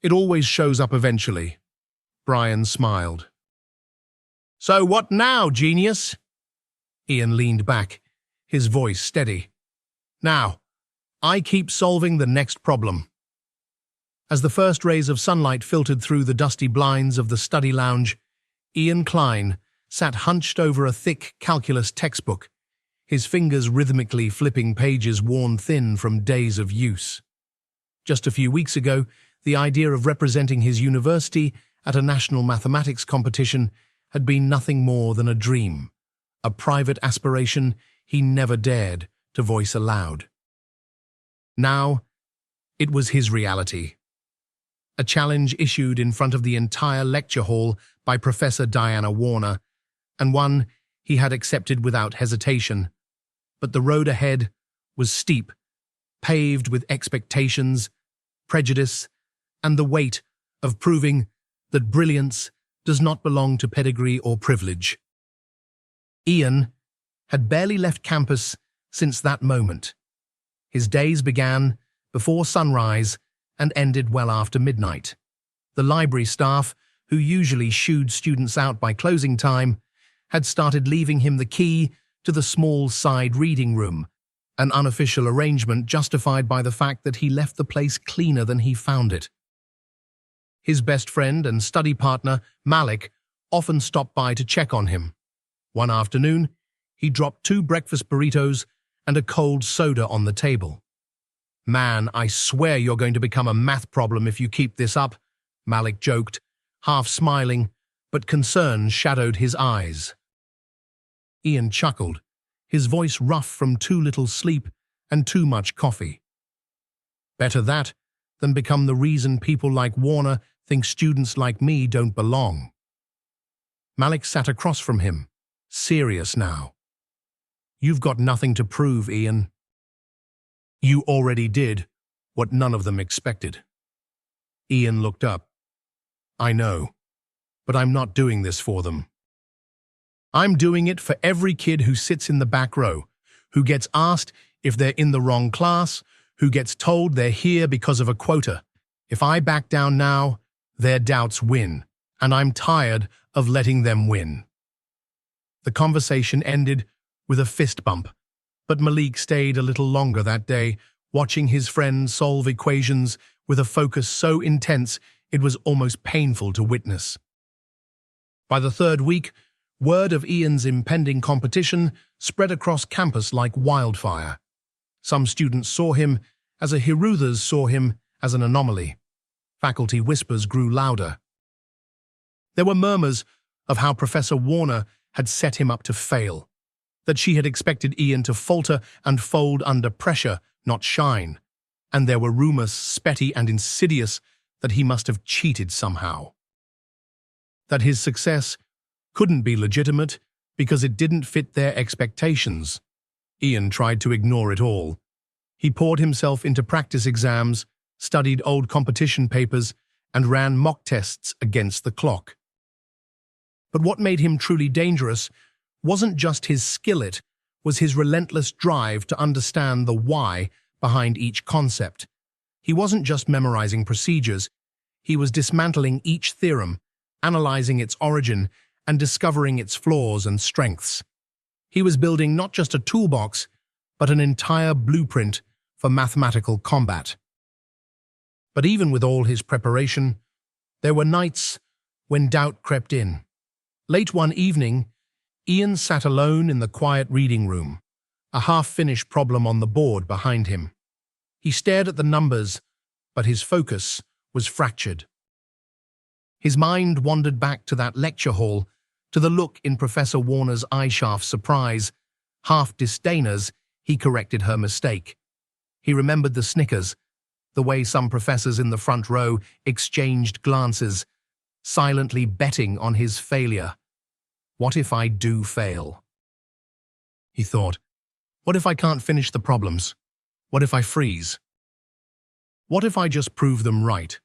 It always shows up eventually." Brian smiled. "So what now, genius?" Ian leaned back, his voice steady. "Now, I keep solving the next problem." As the first rays of sunlight filtered through the dusty blinds of the study lounge, Ian Klein sat hunched over a thick calculus textbook, his fingers rhythmically flipping pages worn thin from days of use. Just a few weeks ago, the idea of representing his university at a national mathematics competition had been nothing more than a dream, a private aspiration he never dared to voice aloud. Now, it was his reality. A challenge issued in front of the entire lecture hall by Professor Diana Warner, and one he had accepted without hesitation. But the road ahead was steep, paved with expectations, prejudice, and the weight of proving that brilliance does not belong to pedigree or privilege. Ian had barely left campus since that moment. His days began before sunrise and ended well after midnight. The library staff, who usually shooed students out by closing time, had started leaving him the key to the small side reading room, an unofficial arrangement justified by the fact that he left the place cleaner than he found it. His best friend and study partner, Malik, often stopped by to check on him. One afternoon, he dropped 2 breakfast burritos and a cold soda on the table. "Man, I swear you're going to become a math problem if you keep this up," Malik joked, half smiling, but concern shadowed his eyes. Ian chuckled, his voice rough from too little sleep and too much coffee. "Better that than become the reason people like Warner think students like me don't belong." Malik sat across from him, serious now. "You've got nothing to prove, Ian. You already did what none of them expected." Ian looked up. "I know, but I'm not doing this for them. I'm doing it for every kid who sits in the back row, who gets asked if they're in the wrong class, who gets told they're here because of a quota. If I back down now, their doubts win, and I'm tired of letting them win." The conversation ended with a fist bump, but Malik stayed a little longer that day, watching his friend solve equations with a focus so intense it was almost painful to witness. By the 3rd week, word of Ian's impending competition spread across campus like wildfire. Some students saw him as a hero, others saw him as an anomaly. Faculty whispers grew louder. There were murmurs of how Professor Warner had set him up to fail, that she had expected Ian to falter and fold under pressure, not shine, and there were rumors, spetty and insidious, that he must have cheated somehow. That his success couldn't be legitimate because it didn't fit their expectations. Ian tried to ignore it all. He poured himself into practice exams, studied old competition papers, and ran mock tests against the clock. But what made him truly dangerous wasn't just his skill, it was his relentless drive to understand the why behind each concept. He wasn't just memorizing procedures, he was dismantling each theorem, analyzing its origin, and discovering its flaws and strengths. He was building not just a toolbox, but an entire blueprint for mathematical combat. But even with all his preparation, there were nights when doubt crept in. Late one evening, Ian sat alone in the quiet reading room, a half-finished problem on the board behind him. He stared at the numbers, but his focus was fractured. His mind wandered back to that lecture hall, To the look in Professor Warner's eye-shaft surprise, half disdain as he corrected her mistake. He remembered the snickers, the way some professors in the front row exchanged glances, silently betting on his failure. What if I do fail? He thought. What if I can't finish the problems? What if I freeze? What if I just prove them right?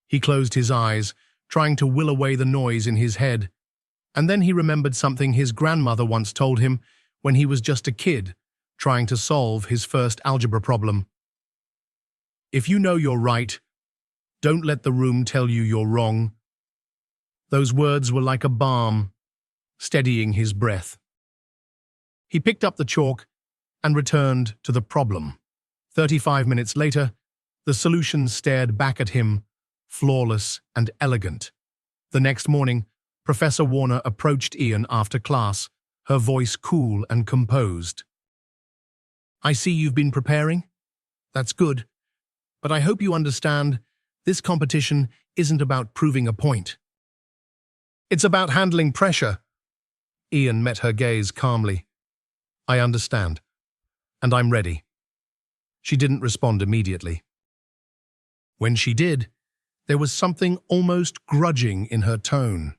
He closed his eyes, trying to will away the noise in his head, and then he remembered something his grandmother once told him when he was just a kid, trying to solve his first algebra problem. If you know you're right, don't let the room tell you you're wrong. Those words were like a balm, steadying his breath. He picked up the chalk and returned to the problem. 35 minutes later, the solution stared back at him, flawless and elegant. The next morning, Professor Warner approached Ian after class, her voice cool and composed. I see you've been preparing. That's good. But I hope you understand this competition isn't about proving a point. It's about handling pressure. Ian met her gaze calmly. I understand. And I'm ready. She didn't respond immediately. When she did, there was something almost grudging in her tone.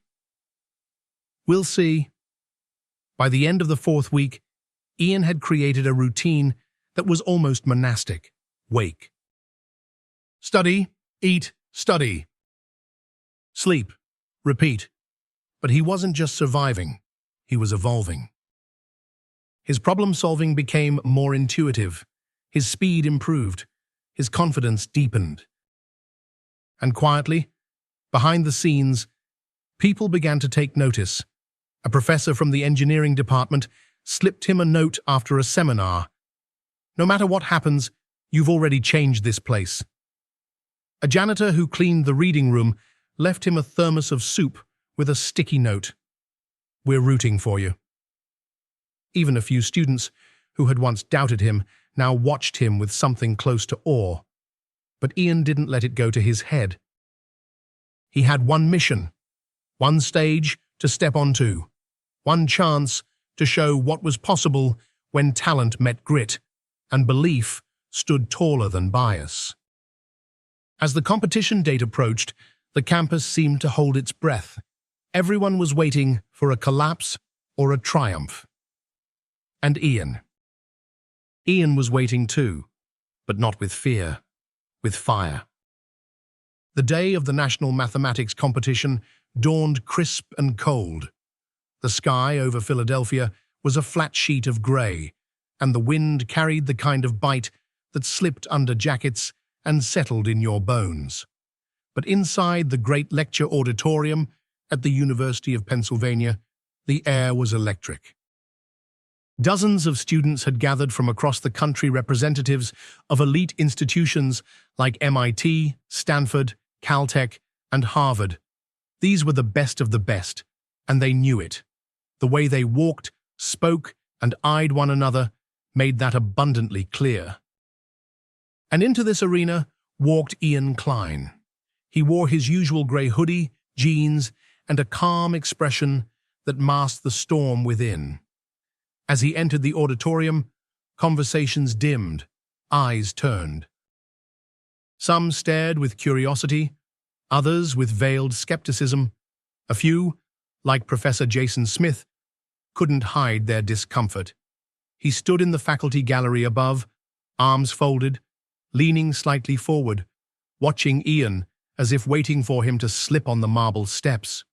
We'll see. By the end of the 4th week, Ian had created a routine that was almost monastic. Wake. Study, eat, study. Sleep, repeat. But he wasn't just surviving, he was evolving. His problem-solving became more intuitive, his speed improved, his confidence deepened. And quietly, behind the scenes, people began to take notice. A professor from the engineering department slipped him a note after a seminar. No matter what happens, you've already changed this place. A janitor who cleaned the reading room left him a thermos of soup with a sticky note. We're rooting for you. Even a few students who had once doubted him now watched him with something close to awe. But Ian didn't let it go to his head. He had one mission, one stage to step onto, one chance to show what was possible when talent met grit and belief stood taller than bias. As the competition date approached, the campus seemed to hold its breath. Everyone was waiting for a collapse or a triumph. And Ian. Ian was waiting too, but not with fear, with fire. The day of the National Mathematics Competition dawned crisp and cold. The sky over Philadelphia was a flat sheet of grey, and the wind carried the kind of bite that slipped under jackets and settled in your bones. But inside the great lecture auditorium at the University of Pennsylvania, the air was electric. Dozens of students had gathered from across the country, representatives of elite institutions like MIT, Stanford, Caltech, and Harvard. These were the best of the best, and they knew it. The way they walked, spoke, and eyed one another made that abundantly clear. And into this arena walked Ian Klein. He wore his usual grey hoodie, jeans, and a calm expression that masked the storm within. As he entered the auditorium, conversations dimmed, eyes turned. Some stared with curiosity, others with veiled skepticism. A few, like Professor Jason Smith, couldn't hide their discomfort. He stood in the faculty gallery above, arms folded, leaning slightly forward, watching Ian as if waiting for him to slip on the marble steps.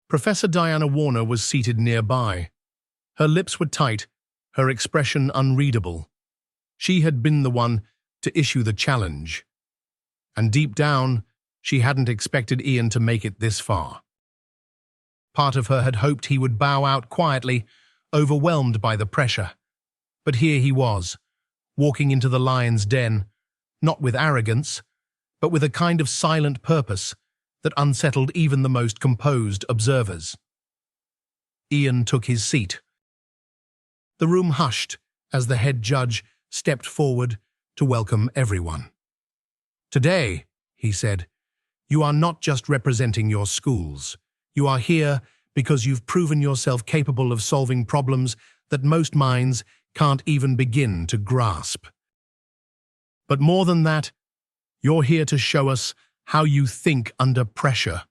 Professor Diana Warner was seated nearby. Her lips were tight, her expression unreadable. She had been the one to issue the challenge. And deep down, she hadn't expected Ian to make it this far. Part of her had hoped he would bow out quietly, overwhelmed by the pressure. But here he was, walking into the lion's den, not with arrogance, but with a kind of silent purpose that unsettled even the most composed observers. Ian took his seat. The room hushed as the head judge stepped forward to welcome everyone. Today, he said, you are not just representing your schools. You are here because you've proven yourself capable of solving problems that most minds can't even begin to grasp. But more than that, you're here to show us how you think under pressure.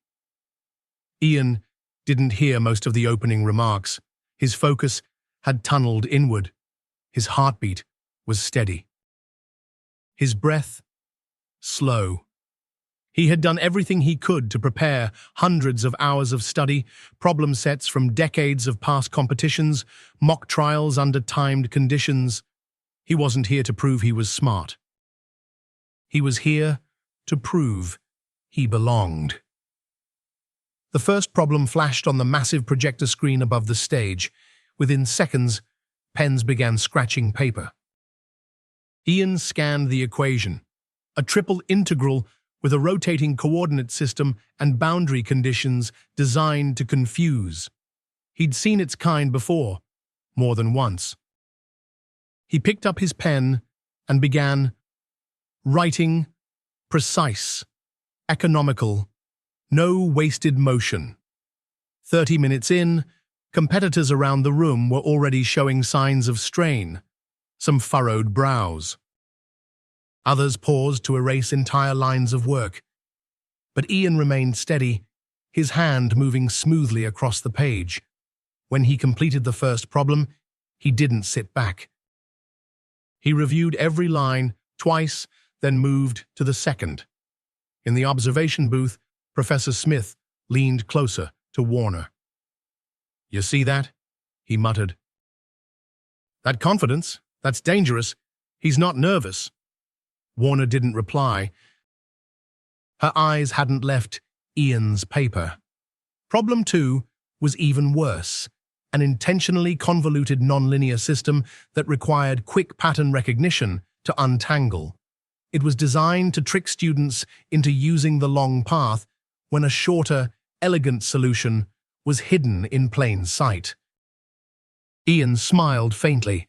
Ian didn't hear most of the opening remarks. His focus had tunneled inward. His heartbeat was steady. His breath slow. He had done everything he could to prepare hundreds of hours of study, problem sets from decades of past competitions, mock trials under timed conditions. He wasn't here to prove he was smart. He was here to prove he belonged. The first problem flashed on the massive projector screen above the stage. Within seconds, pens began scratching paper. Ian scanned the equation, a triple integral with a rotating coordinate system and boundary conditions designed to confuse. He'd seen its kind before, more than once. He picked up his pen and began writing, precise, economical, no wasted motion. 30 minutes in, competitors around the room were already showing signs of strain, some furrowed brows. Others paused to erase entire lines of work. But Ian remained steady, his hand moving smoothly across the page. When he completed the first problem, he didn't sit back. He reviewed every line twice, then moved to the second. In the observation booth, Professor Smith leaned closer to Warner. "You see that?" he muttered. "That confidence, that's dangerous. He's not nervous." Warner didn't reply. Her eyes hadn't left Ian's paper. Problem 2 was even worse, an intentionally convoluted nonlinear system that required quick pattern recognition to untangle. It was designed to trick students into using the long path when a shorter, elegant solution was hidden in plain sight. Ian smiled faintly.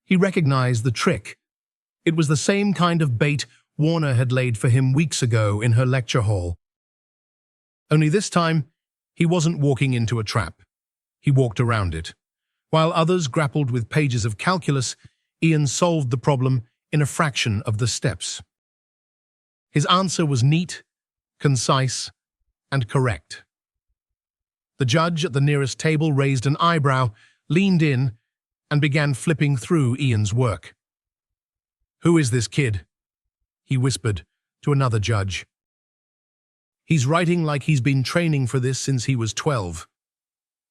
He recognized the trick. It was the same kind of bait Warner had laid for him weeks ago in her lecture hall. Only this time, he wasn't walking into a trap. He walked around it. While others grappled with pages of calculus, Ian solved the problem in a fraction of the steps. His answer was neat, concise, and correct. The judge at the nearest table raised an eyebrow, leaned in, and began flipping through Ian's work. "Who is this kid?" he whispered to another judge. "He's writing like he's been training for this since he was 12.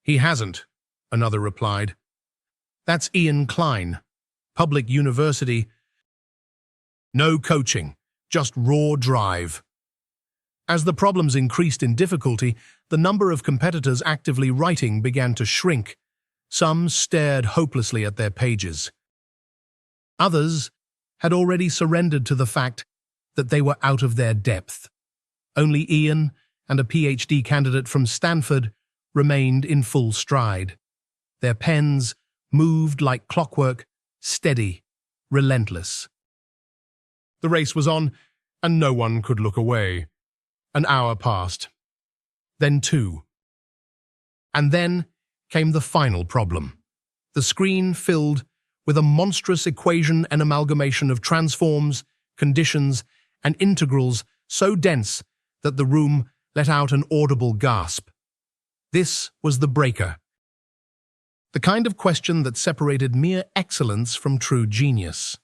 "He hasn't," another replied. "That's Ian Klein, public university. No coaching, just raw drive." As the problems increased in difficulty, the number of competitors actively writing began to shrink. Some stared hopelessly at their pages. Others had already surrendered to the fact that they were out of their depth. Only Ian and a PhD candidate from Stanford remained in full stride. Their pens moved like clockwork, steady, relentless. The race was on, and no one could look away. An hour passed. Then 2. And then came the final problem. The screen filled with a monstrous equation and amalgamation of transforms, conditions, and integrals so dense that the room let out an audible gasp. This was the breaker. The kind of question that separated mere excellence from true genius.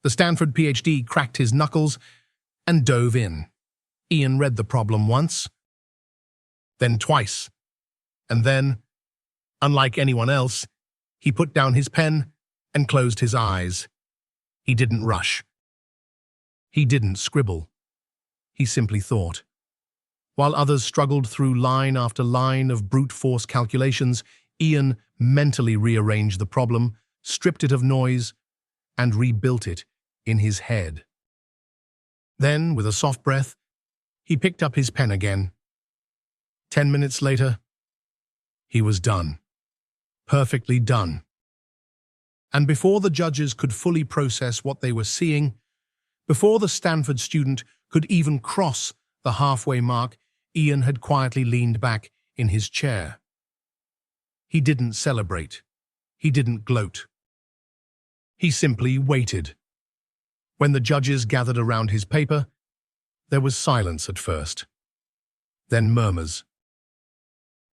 The Stanford PhD cracked his knuckles and dove in. Ian read the problem once, then twice, and then, unlike anyone else, he put down his pen and closed his eyes. He didn't rush. He didn't scribble. He simply thought. While others struggled through line after line of brute force calculations, Ian mentally rearranged the problem, stripped it of noise, and rebuilt it in his head. Then, with a soft breath, he picked up his pen again. 10 minutes later, he was done. Perfectly done. And before the judges could fully process what they were seeing, before the Stanford student could even cross the halfway mark, Ian had quietly leaned back in his chair. He didn't celebrate. He didn't gloat. He simply waited. When the judges gathered around his paper, there was silence at first. Then murmurs.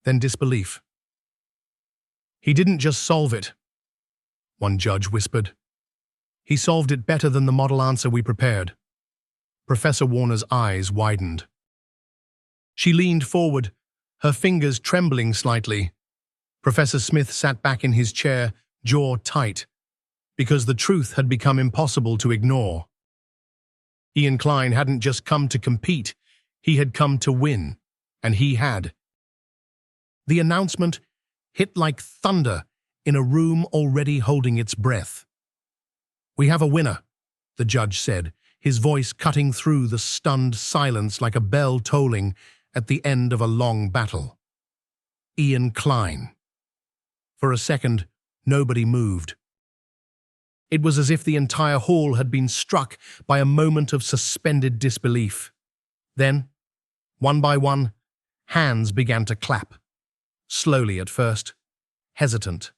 Then disbelief. "He didn't just solve it," one judge whispered. "He solved it better than the model answer we prepared." Professor Warner's eyes widened. She leaned forward, her fingers trembling slightly. Professor Smith sat back in his chair, jaw tight, because the truth had become impossible to ignore. Ian Klein hadn't just come to compete, he had come to win, and he had. The announcement hit like thunder in a room already holding its breath. "We have a winner," the judge said, his voice cutting through the stunned silence like a bell tolling at the end of a long battle. Ian Klein. For a second, nobody moved. It was as if the entire hall had been struck by a moment of suspended disbelief. Then, one by one, hands began to clap. Slowly at first, hesitant.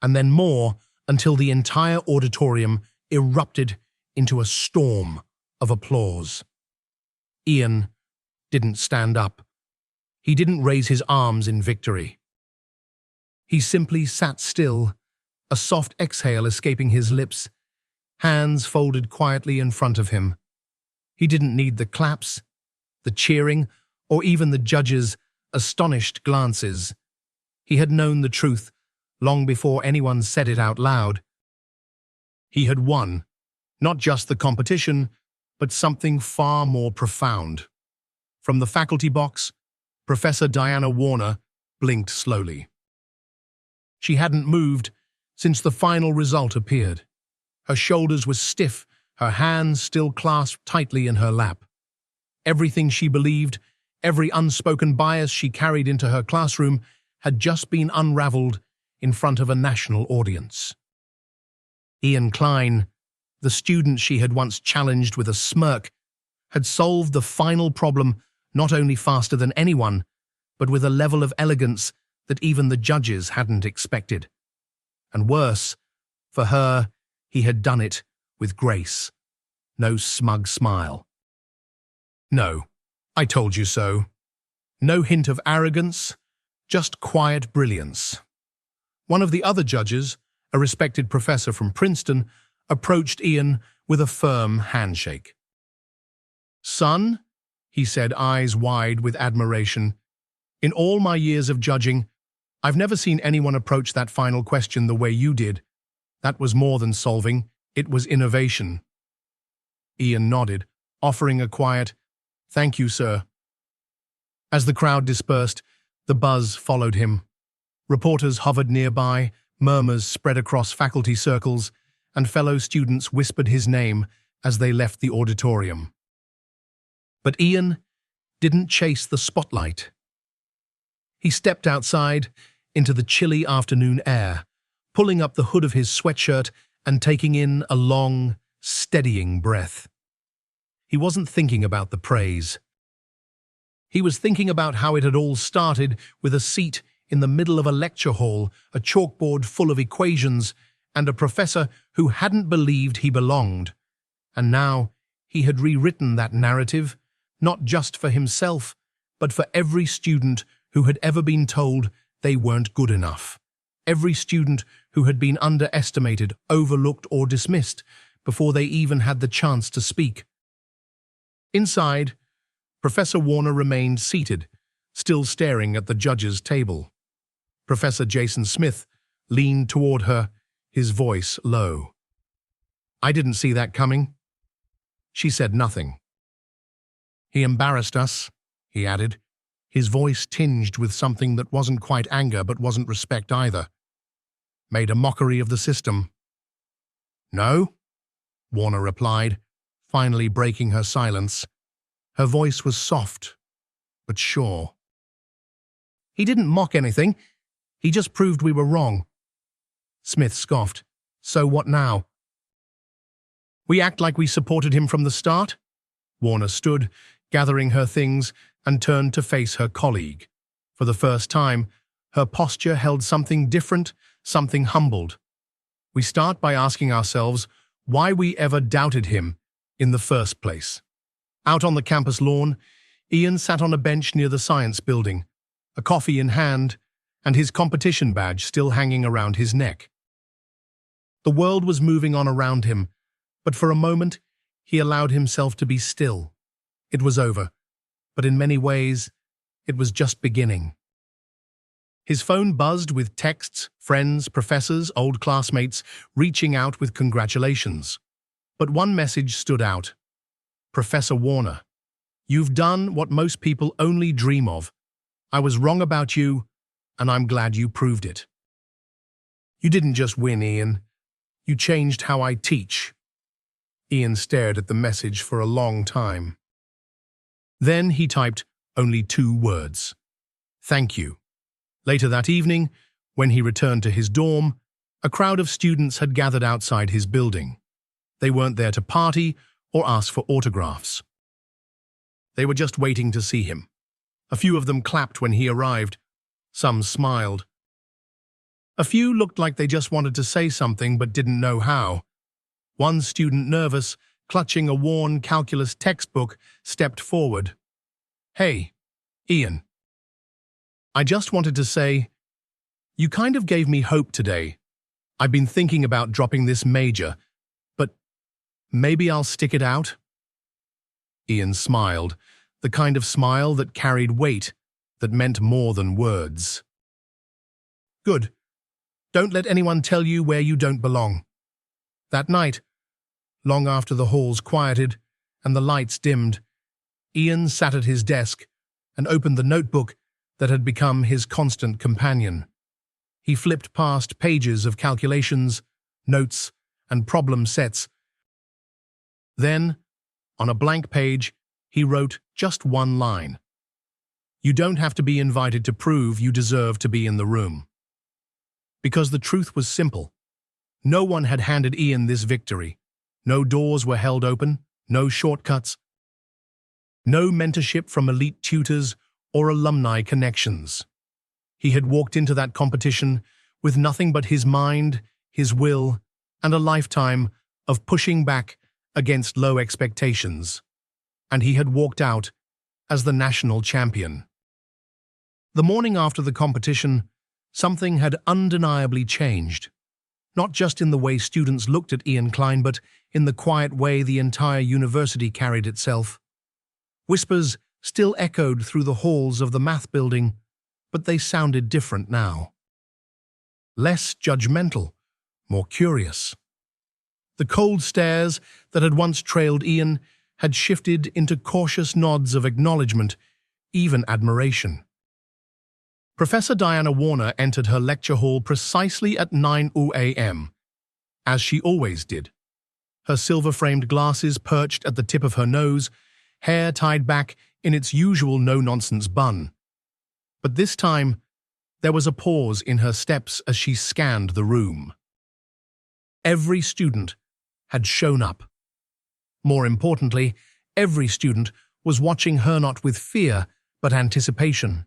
And then more until the entire auditorium erupted into a storm of applause. Ian didn't stand up. He didn't raise his arms in victory. He simply sat still, a soft exhale escaping his lips, hands folded quietly in front of him. He didn't need the claps, the cheering, or even the judges' astonished glances. He had known the truth long before anyone said it out loud. He had won, not just the competition, but something far more profound. From the faculty box, Professor Diana Warner blinked slowly. She hadn't moved since the final result appeared. Her shoulders were stiff, her hands still clasped tightly in her lap. Everything she believed, every unspoken bias she carried into her classroom, had just been unraveled in front of a national audience. Ian Klein, the student she had once challenged with a smirk, had solved the final problem not only faster than anyone, but with a level of elegance that even the judges hadn't expected. And worse, for her, he had done it with grace. No smug smile. No, I told you so. No hint of arrogance, just quiet brilliance. One of the other judges, a respected professor from Princeton, approached Ian with a firm handshake. "Son," he said, eyes wide with admiration, "in all my years of judging, I've never seen anyone approach that final question the way you did. That was more than solving, it was innovation." Ian nodded, offering a quiet, "Thank you, sir." As the crowd dispersed, the buzz followed him. Reporters hovered nearby, murmurs spread across faculty circles, and fellow students whispered his name as they left the auditorium. But Ian didn't chase the spotlight. He stepped outside into the chilly afternoon air, pulling up the hood of his sweatshirt and taking in a long, steadying breath. He wasn't thinking about the praise. He was thinking about how it had all started with a seat in the middle of a lecture hall, a chalkboard full of equations, and a professor who hadn't believed he belonged. And now he had rewritten that narrative, not just for himself, but for every student who had ever been told they weren't good enough. Every student who had been underestimated, overlooked, or dismissed before they even had the chance to speak. Inside, Professor Warner remained seated, still staring at the judges' table. Professor Jason Smith leaned toward her, his voice low. "I didn't see that coming." She said nothing. "He embarrassed us," he added, his voice tinged with something that wasn't quite anger but wasn't respect either. "Made a mockery of the system." "No," Warner replied, finally breaking her silence. Her voice was soft, but sure. "He didn't mock anything. He just proved we were wrong." Smith scoffed. "So what now?" "We act like we supported him from the start?" Warner stood, gathering her things, and turned to face her colleague. For the first time, her posture held something different, something humbled. We start by asking ourselves why we ever doubted him in the first place. Out on the campus lawn, Ian sat on a bench near the science building, a coffee in hand, and his competition badge still hanging around his neck. The world was moving on around him, but for a moment, he allowed himself to be still. It was over, but in many ways, it was just beginning. His phone buzzed with texts, friends, professors, old classmates reaching out with congratulations. But one message stood out. Professor Warner, you've done what most people only dream of. I was wrong about you, and I'm glad you proved it. You didn't just win, Ian. You changed how I teach. Ian stared at the message for a long time. Then he typed only 2 words. Thank you. Later that evening, when he returned to his dorm, a crowd of students had gathered outside his building. They weren't there to party or ask for autographs. They were just waiting to see him. A few of them clapped when he arrived. Some smiled. A few looked like they just wanted to say something but didn't know how. One student, nervous, clutching a worn calculus textbook, stepped forward. Hey, Ian. I just wanted to say, you kind of gave me hope today. I've been thinking about dropping this major, but maybe I'll stick it out? Ian smiled, the kind of smile that carried weight, that meant more than words. Good. Don't let anyone tell you where you don't belong. That night, long after the halls quieted and the lights dimmed, Ian sat at his desk and opened the notebook that had become his constant companion. He flipped past pages of calculations, notes, and problem sets. Then, on a blank page, he wrote just one line. You don't have to be invited to prove you deserve to be in the room. Because the truth was simple. No one had handed Ian this victory. No doors were held open, no shortcuts, no mentorship from elite tutors or alumni connections. He had walked into that competition with nothing but his mind, his will, and a lifetime of pushing back against low expectations. And he had walked out as the national champion. The morning after the competition, something had undeniably changed. Not just in the way students looked at Ian Klein, but in the quiet way the entire university carried itself. Whispers still echoed through the halls of the math building, but they sounded different now. Less judgmental, more curious. The cold stares that had once trailed Ian had shifted into cautious nods of acknowledgement, even admiration. Professor Diana Warner entered her lecture hall precisely at 9 a.m., as she always did. Her silver-framed glasses perched at the tip of her nose, hair tied back in its usual no-nonsense bun. But this time, there was a pause in her steps as she scanned the room. Every student had shown up. More importantly, every student was watching her not with fear, but anticipation.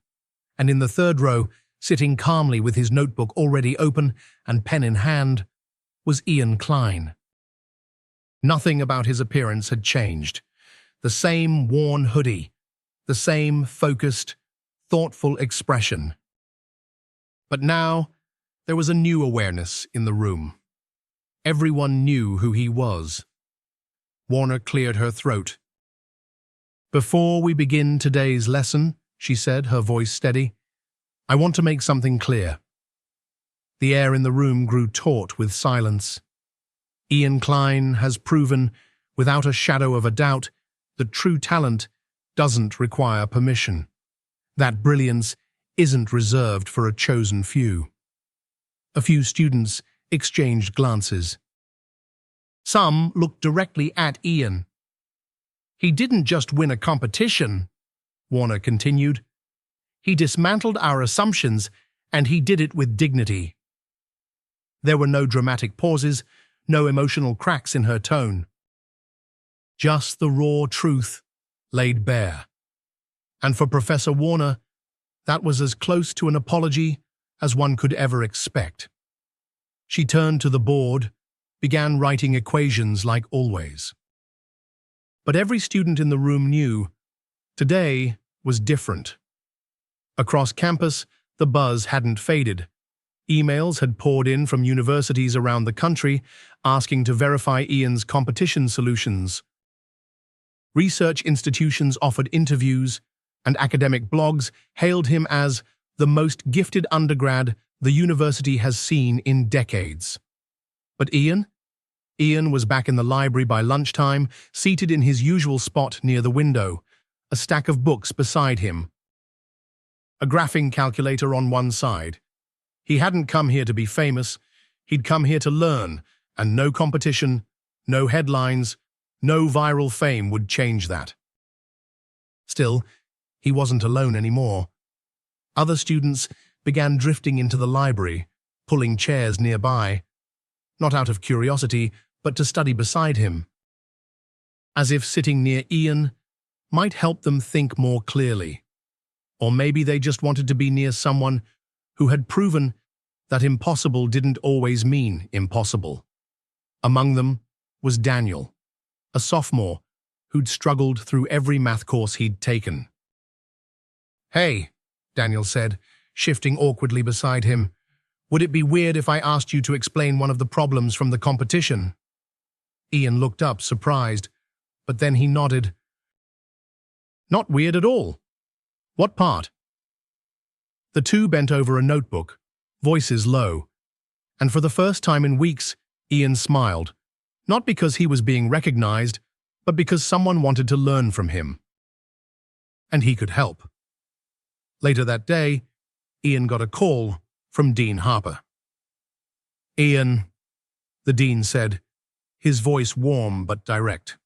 And in the third row, sitting calmly with his notebook already open and pen in hand, was Ian Klein. Nothing about his appearance had changed. The same worn hoodie, the same focused, thoughtful expression. But now, there was a new awareness in the room. Everyone knew who he was. Warner cleared her throat. Before we begin today's lesson, she said, her voice steady, I want to make something clear. The air in the room grew taut with silence. Ian Klein has proven, without a shadow of a doubt, that true talent doesn't require permission. That brilliance isn't reserved for a chosen few. A few students exchanged glances. Some looked directly at Ian. He didn't just win a competition, Warner continued. He dismantled our assumptions, and he did it with dignity. There were no dramatic pauses, no emotional cracks in her tone. Just the raw truth laid bare. And for Professor Warner, That was as close to an apology as one could ever expect. She turned to the board, began writing equations like always. But every student in the room knew today was different. Across campus, the buzz hadn't faded. Emails had poured in from universities around the country asking to verify Ian's competition solutions. Research institutions offered interviews, and academic blogs hailed him as the most gifted undergrad the university has seen in decades. But Ian was back in the library by lunchtime, seated in his usual spot near the window, a stack of books beside him, a graphing calculator on one side. He hadn't come here to be famous, he'd come here to learn, and no competition, no headlines, no viral fame would change that. Still, he wasn't alone anymore. Other students began drifting into the library, pulling chairs nearby, not out of curiosity, but to study beside him. As if sitting near Ian might help them think more clearly. Or maybe they just wanted to be near someone who had proven that impossible didn't always mean impossible. Among them was Daniel, a sophomore who'd struggled through every math course he'd taken. "Hey," Daniel said, shifting awkwardly beside him, "would it be weird if I asked you to explain one of the problems from the competition?" Ian looked up, surprised, but then he nodded. "Not weird at all. What part?" The two bent over a notebook, voices low, and for the first time in weeks, Ian smiled, not because he was being recognized, but because someone wanted to learn from him. And he could help. Later that day, Ian got a call from Dean Harper. "Ian," the dean said, his voice warm but direct.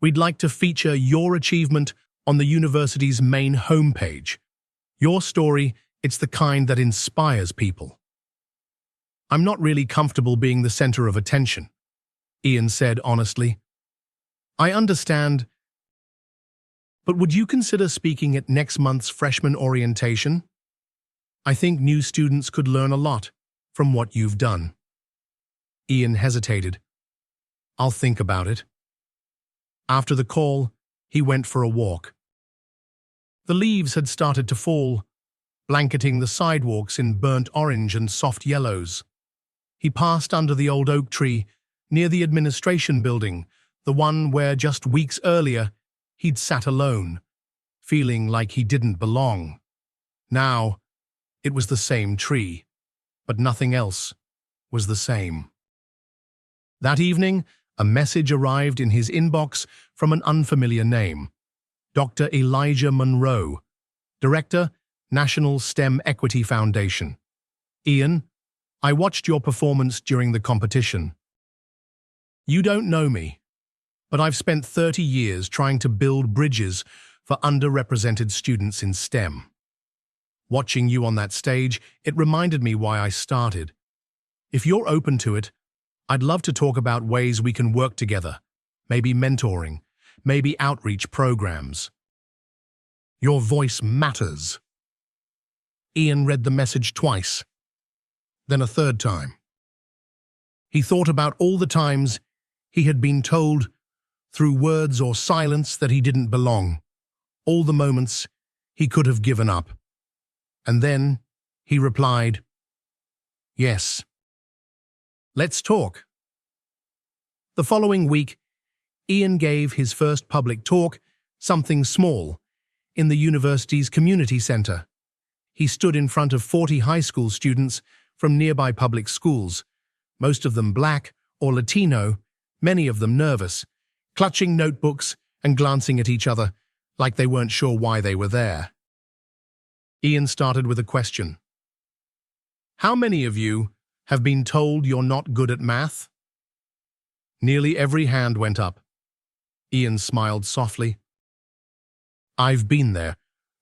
"We'd like to feature your achievement on the university's main homepage. Your story, it's the kind that inspires people." "I'm not really comfortable being the center of attention," Ian said honestly. "I understand, but would you consider speaking at next month's freshman orientation? I think new students could learn a lot from what you've done." Ian hesitated. "I'll think about it." After the call, he went for a walk. The leaves had started to fall, blanketing the sidewalks in burnt orange and soft yellows. He passed under the old oak tree near the administration building, the one where just weeks earlier he'd sat alone, feeling like he didn't belong. Now, it was the same tree, but nothing else was the same. That evening, a message arrived in his inbox from an unfamiliar name. Dr. Elijah Monroe, Director, National STEM Equity Foundation. "Ian, I watched your performance during the competition. You don't know me, but I've spent 30 years trying to build bridges for underrepresented students in STEM. Watching you on that stage, it reminded me why I started. If you're open to it, I'd love to talk about ways we can work together, maybe mentoring, maybe outreach programs." "Your voice matters." Ian read the message twice, then a third time. He thought about all the times he had been told through words or silence that he didn't belong, all the moments he could have given up. And then he replied, "Yes. Let's talk." The following week, Ian gave his first public talk, something small, in the university's community center. He stood in front of 40 high school students from nearby public schools, most of them Black or Latino, many of them nervous, clutching notebooks and glancing at each other like they weren't sure why they were there. Ian started with a question. "How many of you have been told you're not good at math?" Nearly every hand went up. Ian smiled softly. "I've been there.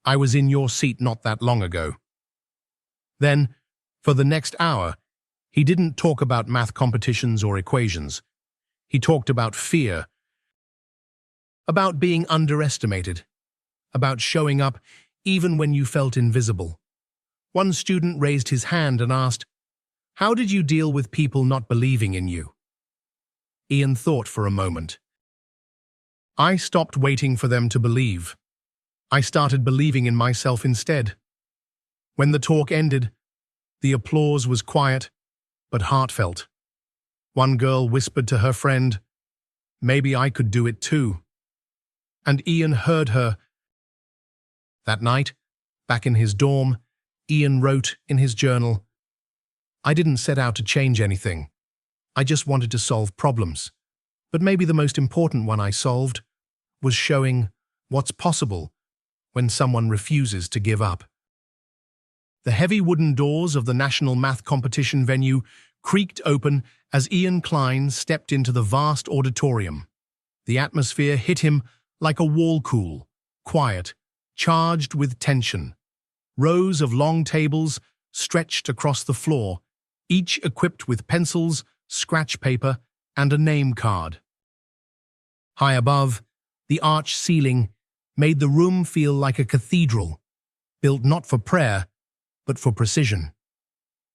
I was in your seat not that long ago." Then, for the next hour, he didn't talk about math competitions or equations. He talked about fear, about being underestimated, about showing up even when you felt invisible. One student raised his hand and asked, "How did you deal with people not believing in you?" Ian thought for a moment. "I stopped waiting for them to believe. I started believing in myself instead." When the talk ended, the applause was quiet but heartfelt. One girl whispered to her friend, "Maybe I could do it too." And Ian heard her. That night, back in his dorm, Ian wrote in his journal, "I didn't set out to change anything. I just wanted to solve problems. But maybe the most important one I solved was showing what's possible when someone refuses to give up." The heavy wooden doors of the National Math Competition venue creaked open as Ian Klein stepped into the vast auditorium. The atmosphere hit him like a wall-cool, quiet, charged with tension. Rows of long tables stretched across the floor, each equipped with pencils, scratch paper, and a name card. High above, the arch ceiling made the room feel like a cathedral, built not for prayer, but for precision.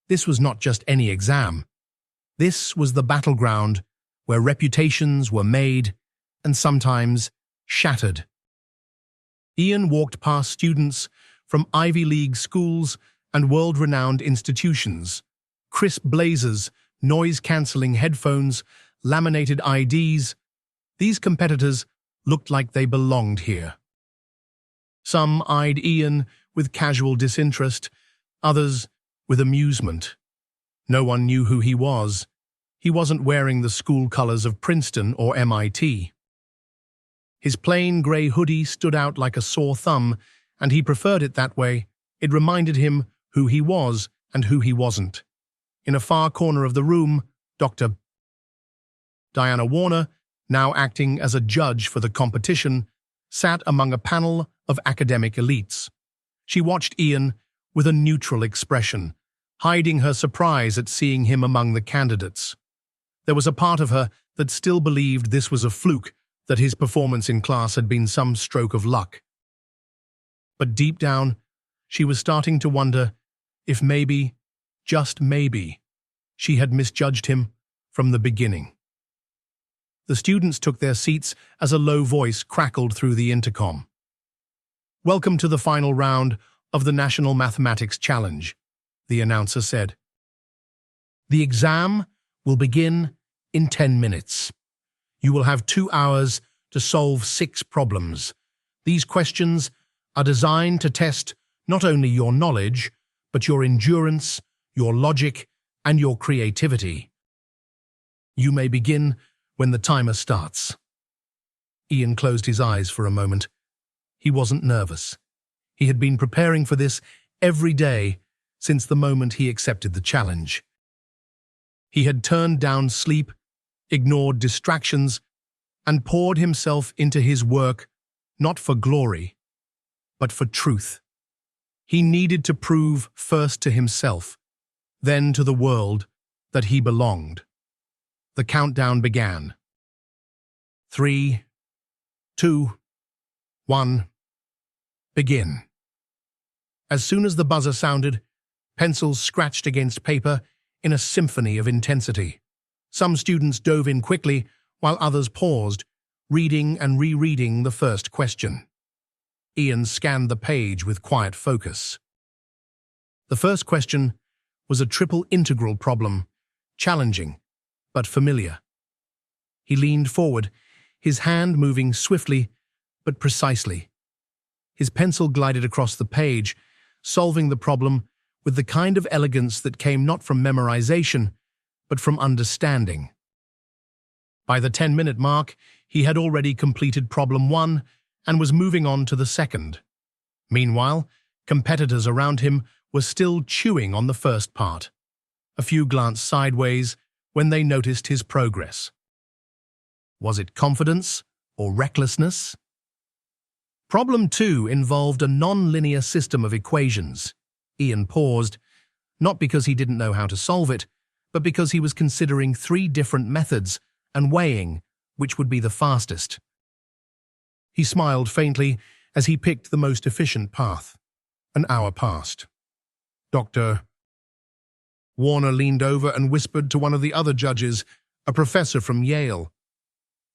This was not just any exam. This was the battleground where reputations were made and sometimes shattered. Ian walked past students from Ivy League schools and world-renowned institutions. Crisp blazers, noise-cancelling headphones, laminated IDs. These competitors looked like they belonged here. Some eyed Ian with casual disinterest, others with amusement. No one knew who he was. He wasn't wearing the school colors of Princeton or MIT. His plain grey hoodie stood out like a sore thumb, and he preferred it that way. It reminded him who he was and who he wasn't. In a far corner of the room, Dr. Diana Warner, now acting as a judge for the competition, sat among a panel of academic elites. She watched Ian with a neutral expression, hiding her surprise at seeing him among the candidates. There was a part of her that still believed this was a fluke, that his performance in class had been some stroke of luck. But deep down, she was starting to wonder if maybe, just maybe, she had misjudged him from the beginning. The students took their seats as a low voice crackled through the intercom. "Welcome to the final round of the National Mathematics Challenge," the announcer said. "The exam will begin in 10 minutes. You will have 2 hours to solve 6 problems. These questions are designed to test not only your knowledge, but your endurance, your logic, and your creativity. You may begin when the timer starts." Ian closed his eyes for a moment. He wasn't nervous. He had been preparing for this every day since the moment he accepted the challenge. He had turned down sleep, ignored distractions, and poured himself into his work, not for glory, but for truth. He needed to prove first to himself, then to the world, that he belonged. The countdown began. 3, 2, 1, begin. As soon as the buzzer sounded, pencils scratched against paper in a symphony of intensity. Some students dove in quickly, while others paused, reading and rereading the first question. Ian scanned the page with quiet focus. The first question was a triple integral problem, challenging but familiar. He leaned forward, his hand moving swiftly but precisely. His pencil glided across the page, solving the problem with the kind of elegance that came not from memorization, but from understanding. By the 10-minute mark, he had already completed problem 1 and was moving on to the second. Meanwhile, competitors around him were still chewing on the first part. A few glanced sideways when they noticed his progress. Was it confidence or recklessness? Problem 2 involved a non-linear system of equations. Ian paused, not because he didn't know how to solve it, but because he was considering 3 different methods and weighing which would be the fastest. He smiled faintly as he picked the most efficient path. An hour passed. Dr. Warner leaned over and whispered to one of the other judges, a professor from Yale.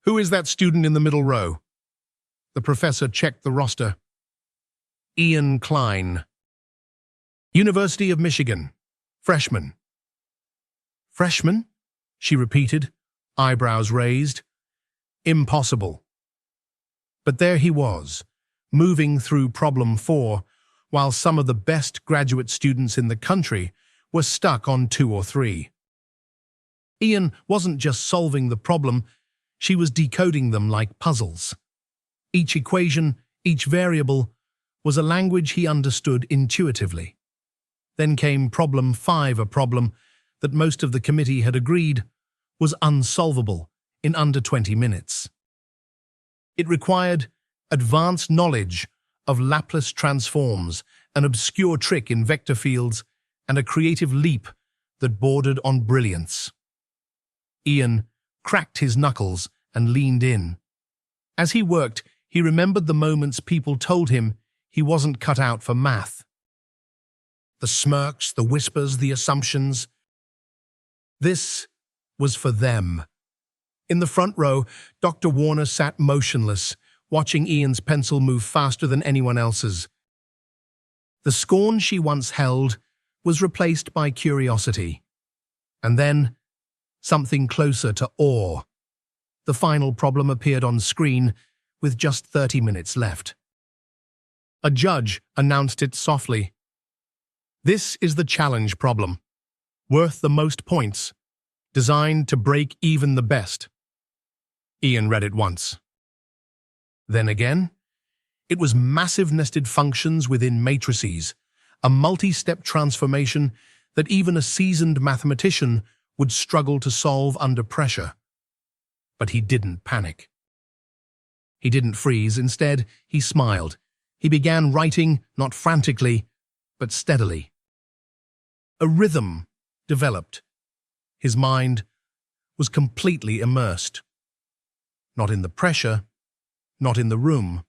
"Who is that student in the middle row?" The professor checked the roster. "Ian Klein. University of Michigan. Freshman." "Freshman?" she repeated, eyebrows raised. "Impossible." But there he was, moving through problem 4, while some of the best graduate students in the country were stuck on 2 or 3. Ian wasn't just solving the problem, she was decoding them like puzzles. Each equation, each variable, was a language he understood intuitively. Then came problem 5, a problem that most of the committee had agreed was unsolvable in under 20 minutes. It required advanced knowledge of Laplace transforms, an obscure trick in vector fields, and a creative leap that bordered on brilliance. Ian cracked his knuckles and leaned in. As he worked, he remembered the moments people told him he wasn't cut out for math. The smirks, the whispers, the assumptions. This was for them. In the front row, Dr. Warner sat motionless, watching Ian's pencil move faster than anyone else's. The scorn she once held was replaced by curiosity. And then, something closer to awe. The final problem appeared on screen, with just 30 minutes left. A judge announced it softly. "This is the challenge problem, worth the most points, designed to break even the best." Ian read it once. Then again, it was massive nested functions within matrices, a multi-step transformation that even a seasoned mathematician would struggle to solve under pressure. But he didn't panic. He didn't freeze. Instead, he smiled. He began writing, not frantically, but steadily. A rhythm developed. His mind was completely immersed. Not in the pressure, not in the room,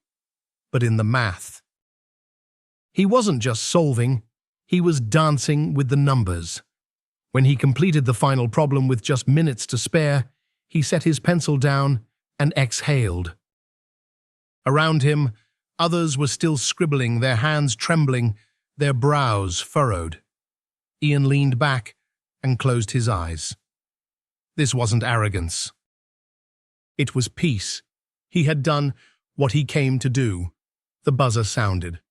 but in the math. He wasn't just solving, he was dancing with the numbers. When he completed the final problem with just minutes to spare, he set his pencil down and exhaled. Around him, others were still scribbling, their hands trembling, their brows furrowed. Ian leaned back and closed his eyes. This wasn't arrogance. It was peace. He had done what he came to do. The buzzer sounded.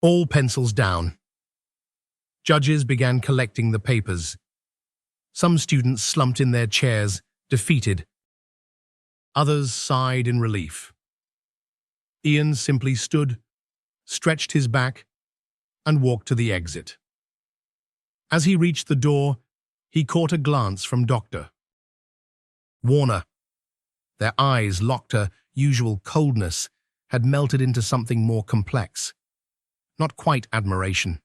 All pencils down. Judges began collecting the papers. Some students slumped in their chairs, defeated. Others sighed in relief. Ian simply stood, stretched his back, and walked to the exit. As he reached the door, he caught a glance from Dr. Warner. Their eyes, locked, her usual coldness, had melted into something more complex. Not quite admiration.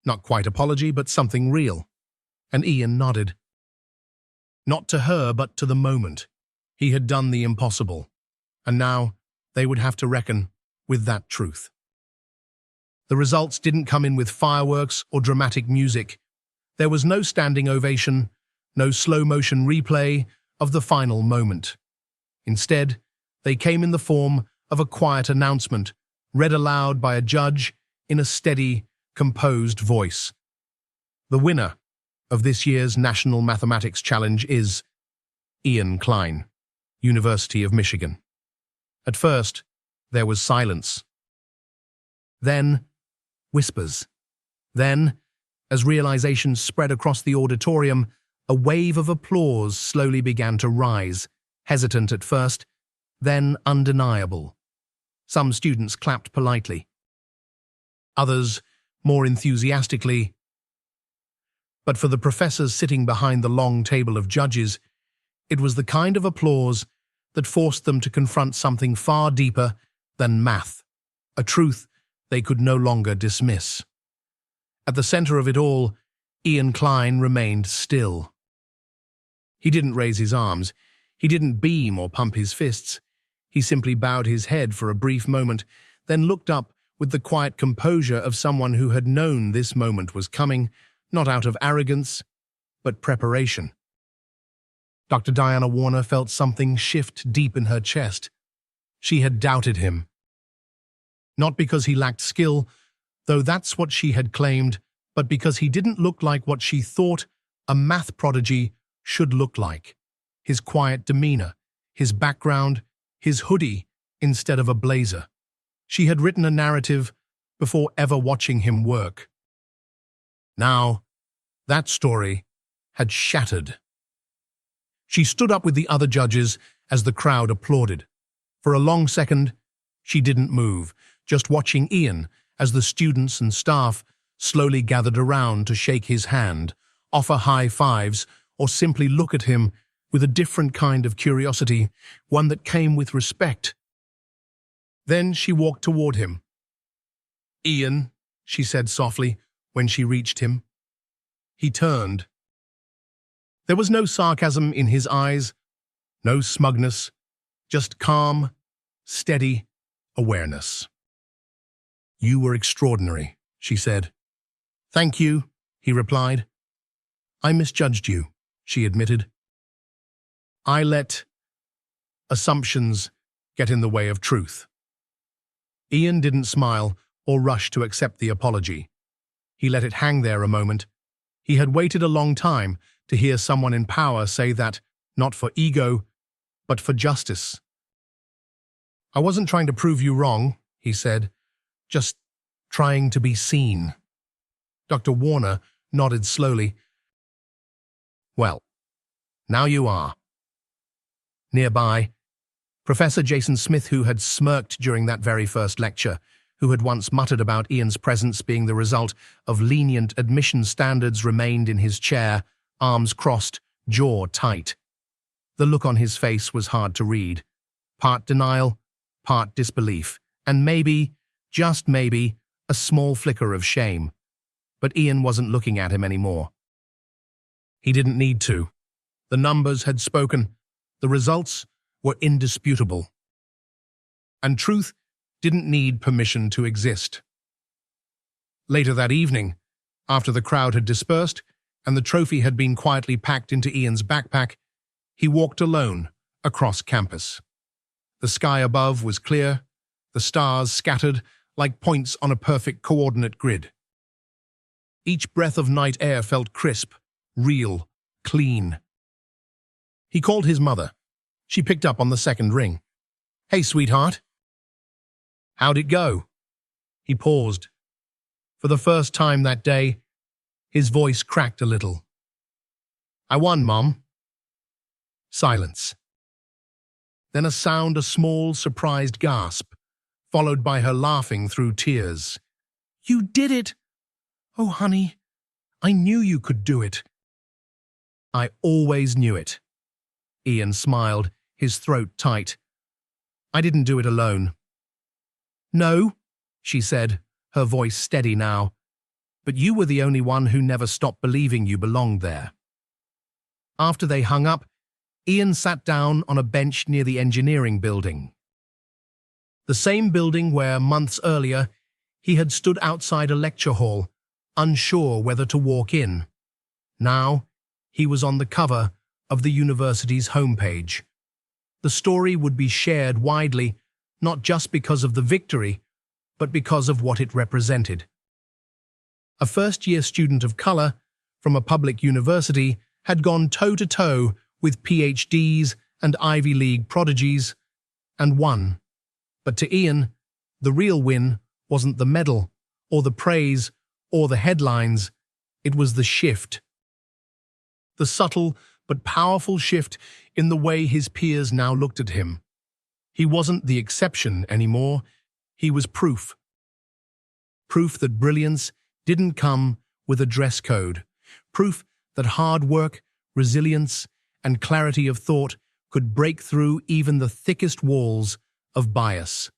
Not quite apology, but something real. And Ian nodded. Not to her, but to the moment. He had done the impossible. And now they would have to reckon with that truth. The results didn't come in with fireworks or dramatic music. There was no standing ovation, no slow-motion replay of the final moment. Instead, they came in the form of a quiet announcement, read aloud by a judge in a steady, composed voice. The winner of this year's National Mathematics Challenge is Ian Klein, University of Michigan. At first, there was silence. Then, whispers. Then, as realization spread across the auditorium, a wave of applause slowly began to rise, hesitant at first, then undeniable. Some students clapped politely. Others, more enthusiastically. But for the professors sitting behind the long table of judges, it was the kind of applause that forced them to confront something far deeper than math, a truth they could no longer dismiss. At the center of it all, Ian Klein remained still. He didn't raise his arms, he didn't beam or pump his fists. He simply bowed his head for a brief moment, then looked up with the quiet composure of someone who had known this moment was coming, not out of arrogance, but preparation. Dr. Diana Warner felt something shift deep in her chest. She had doubted him. Not because he lacked skill, though that's what she had claimed, but because he didn't look like what she thought a math prodigy should look like. His quiet demeanor, his background, his hoodie instead of a blazer. She had written a narrative before ever watching him work. Now, that story had shattered. She stood up with the other judges as the crowd applauded. For a long second, she didn't move, just watching Ian as the students and staff slowly gathered around to shake his hand, offer high fives, or simply look at him with a different kind of curiosity, one that came with respect. Then she walked toward him. "Ian," she said softly when she reached him. He turned. There was no sarcasm in his eyes, no smugness, just calm, steady awareness. "You were extraordinary," she said. "Thank you," he replied. "I misjudged you," she admitted. "I let assumptions get in the way of truth." Ian didn't smile or rush to accept the apology. He let it hang there a moment. He had waited a long time to hear someone in power say that, not for ego, but for justice. "I wasn't trying to prove you wrong," he said, "just trying to be seen." Dr. Warner nodded slowly. "Well, now you are." Nearby, Professor Jason Smith, who had smirked during that very first lecture, who had once muttered about Ian's presence being the result of lenient admission standards, remained in his chair, arms crossed, jaw tight. The look on his face was hard to read. Part denial, part disbelief, and maybe, just maybe, a small flicker of shame. But Ian wasn't looking at him anymore. He didn't need to. The numbers had spoken. The results were indisputable. And truth didn't need permission to exist. Later that evening, after the crowd had dispersed and the trophy had been quietly packed into Ian's backpack, he walked alone across campus. The sky above was clear, the stars scattered like points on a perfect coordinate grid. Each breath of night air felt crisp, real, clean. He called his mother. She picked up on the second ring. "Hey, sweetheart." "How'd it go?" He paused. For the first time that day, his voice cracked a little. "I won, Mom." Silence. Then a sound, a small, surprised gasp, followed by her laughing through tears. "You did it! Oh, honey, I knew you could do it." "I always knew it." Ian smiled, his throat tight. "I didn't do it alone." "No," she said, her voice steady now, "but you were the only one who never stopped believing you belonged there." After they hung up, Ian sat down on a bench near the engineering building. The same building where, months earlier, he had stood outside a lecture hall, unsure whether to walk in. Now, he was on the cover of the university's homepage. The story would be shared widely, not just because of the victory, but because of what it represented. A first-year student of color from a public university had gone toe-to-toe with PhDs and Ivy League prodigies, and won. But to Ian, the real win wasn't the medal, or the praise, or the headlines. It was the shift. The subtle but powerful shift in the way his peers now looked at him. He wasn't the exception anymore. He was proof. Proof that brilliance didn't come with a dress code. Proof that hard work, resilience, and clarity of thought could break through even the thickest walls of bias.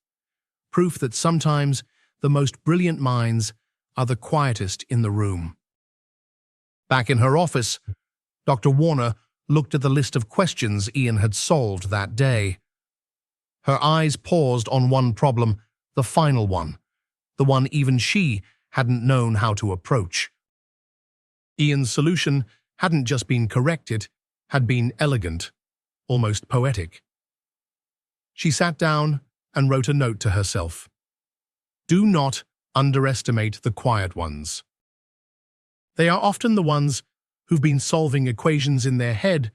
Proof that sometimes the most brilliant minds are the quietest in the room. Back in her office, Dr. Warner looked at the list of questions Ian had solved that day. Her eyes paused on one problem, the final one, the one even she hadn't known how to approach. Ian's solution hadn't just been correct, it had been elegant, almost poetic. She sat down and wrote a note to herself. Do not underestimate the quiet ones. They are often the ones who've been solving equations in their head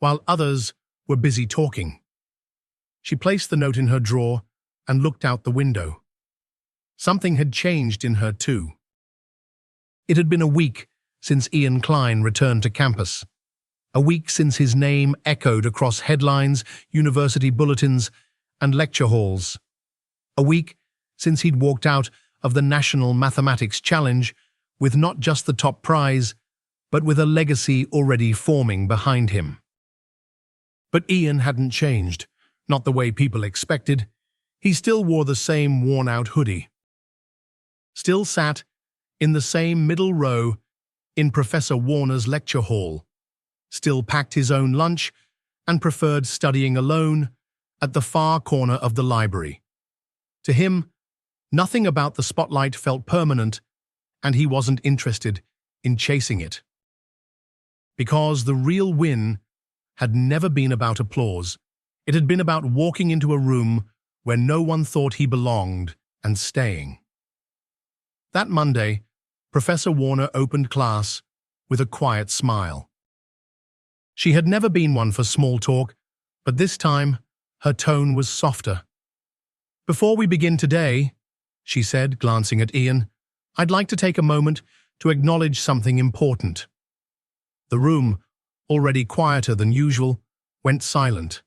while others were busy talking. She placed the note in her drawer and looked out the window. Something had changed in her too. It had been a week since Ian Klein returned to campus. A week since his name echoed across headlines, university bulletins, and lecture halls. A week since he'd walked out of the National Mathematics Challenge with not just the top prize, but with a legacy already forming behind him. But Ian hadn't changed, not the way people expected. He still wore the same worn-out hoodie. Still sat in the same middle row in Professor Warner's lecture hall. Still packed his own lunch and preferred studying alone at the far corner of the library. To him, nothing about the spotlight felt permanent, and he wasn't interested in chasing it. Because the real win had never been about applause. It had been about walking into a room where no one thought he belonged and staying. That Monday, Professor Warner opened class with a quiet smile. She had never been one for small talk, but this time her tone was softer. Before we begin today, she said, glancing at Ian, I'd like to take a moment to acknowledge something important. The room, already quieter than usual, went silent.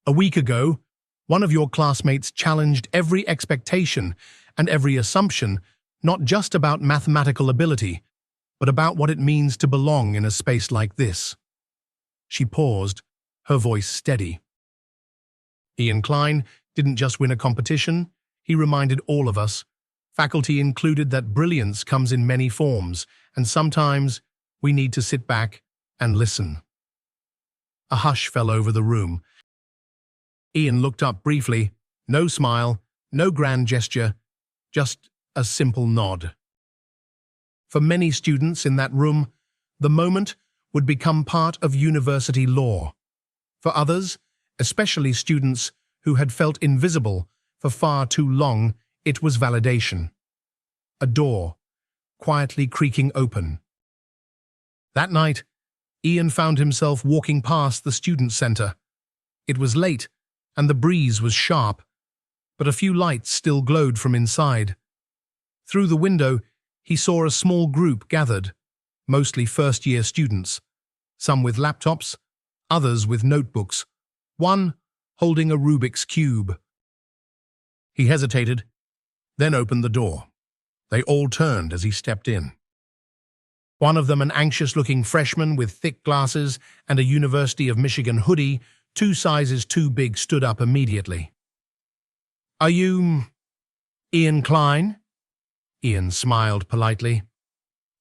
A week ago, one of your classmates challenged every expectation and every assumption, not just about mathematical ability, but about what it means to belong in a space like this. She paused, her voice steady. Ian Klein didn't just win a competition, he reminded all of us, faculty included, that brilliance comes in many forms, and sometimes we need to sit back and listen. A hush fell over the room. Ian looked up briefly, no smile, no grand gesture, just a simple nod. For many students in that room, the moment would become part of university lore. For others, especially students who had felt invisible for far too long, it was validation. A door, quietly creaking open. That night, Ian found himself walking past the student center. It was late, and the breeze was sharp, but a few lights still glowed from inside. Through the window, he saw a small group gathered, mostly first-year students, some with laptops, others with notebooks, one holding a Rubik's Cube. He hesitated, then opened the door. They all turned as he stepped in. One of them, an anxious-looking freshman with thick glasses and a University of Michigan hoodie, 2 sizes too big, stood up immediately. Are you Ian Klein? Ian smiled politely.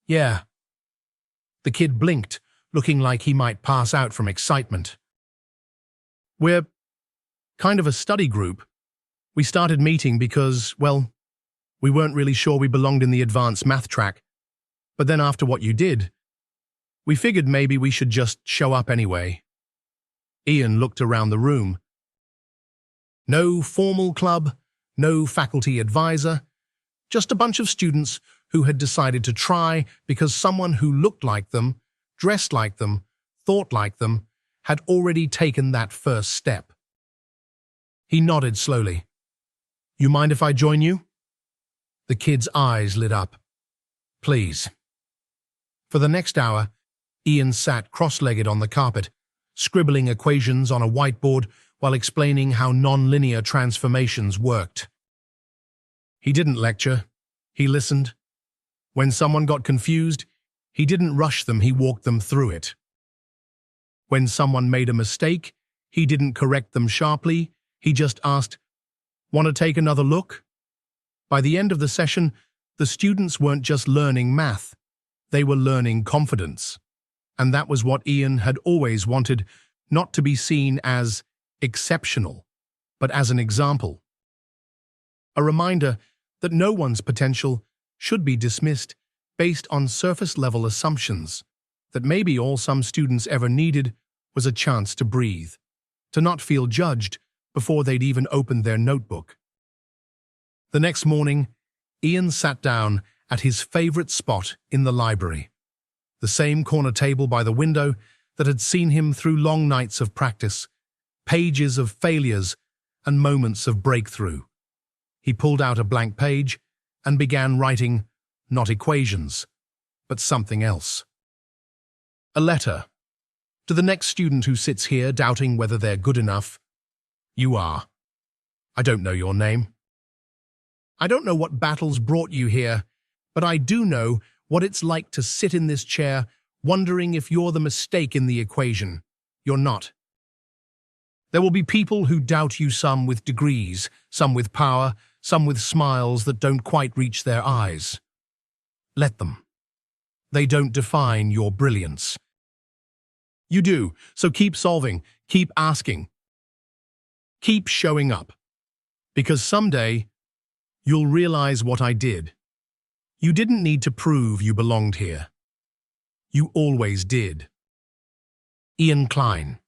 Yeah. The kid blinked, looking like he might pass out from excitement. We're kind of a study group. We started meeting because, well, we weren't really sure we belonged in the advanced math track. But then after what you did, we figured maybe we should just show up anyway. Ian looked around the room. No formal club, no faculty advisor, just a bunch of students who had decided to try because someone who looked like them, dressed like them, thought like them, had already taken that first step. He nodded slowly. You mind if I join you? The kid's eyes lit up. Please. For the next hour, Ian sat cross-legged on the carpet, scribbling equations on a whiteboard while explaining how non-linear transformations worked. He didn't lecture, he listened. When someone got confused, he didn't rush them, he walked them through it. When someone made a mistake, he didn't correct them sharply, he just asked, "Want to take another look?" By the end of the session, the students weren't just learning math, they were learning confidence. And that was what Ian had always wanted, not to be seen as exceptional, but as an example. A reminder that no one's potential should be dismissed based on surface-level assumptions, that maybe all some students ever needed was a chance to breathe, to not feel judged before they'd even opened their notebook. The next morning, Ian sat down at his favorite spot in the library, the same corner table by the window that had seen him through long nights of practice, pages of failures, and moments of breakthrough. He pulled out a blank page and began writing, not equations, but something else. A letter. To the next student who sits here doubting whether they're good enough. You are. I don't know your name. I don't know what battles brought you here, but I do know what it's like to sit in this chair wondering if you're the mistake in the equation. You're not. There will be people who doubt you, some with degrees, some with power, some with smiles that don't quite reach their eyes. Let them. They don't define your brilliance. You do, so keep solving, keep asking. Keep showing up. Because someday, you'll realize what I did. You didn't need to prove you belonged here. You always did. Ian Klein.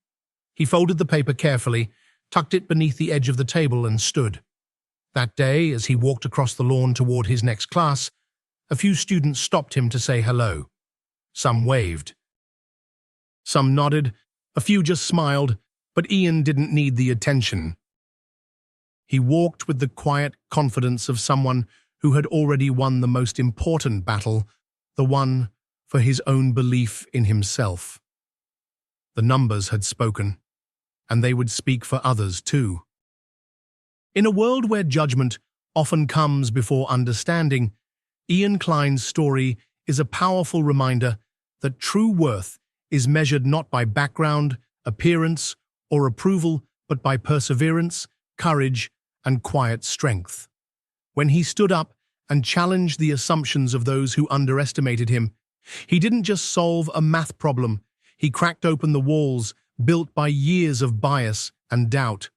He folded the paper carefully, tucked it beneath the edge of the table and stood. That day, as he walked across the lawn toward his next class, a few students stopped him to say hello. Some waved. Some nodded, a few just smiled, but Ian didn't need the attention. He walked with the quiet confidence of someone who had already won the most important battle, the one for his own belief in himself. The numbers had spoken, and they would speak for others too. In a world where judgment often comes before understanding, Ian Klein's story is a powerful reminder that true worth is measured not by background, appearance, or approval, but by perseverance, courage, and quiet strength. When he stood up and challenged the assumptions of those who underestimated him, he didn't just solve a math problem, he cracked open the walls built by years of bias and doubt.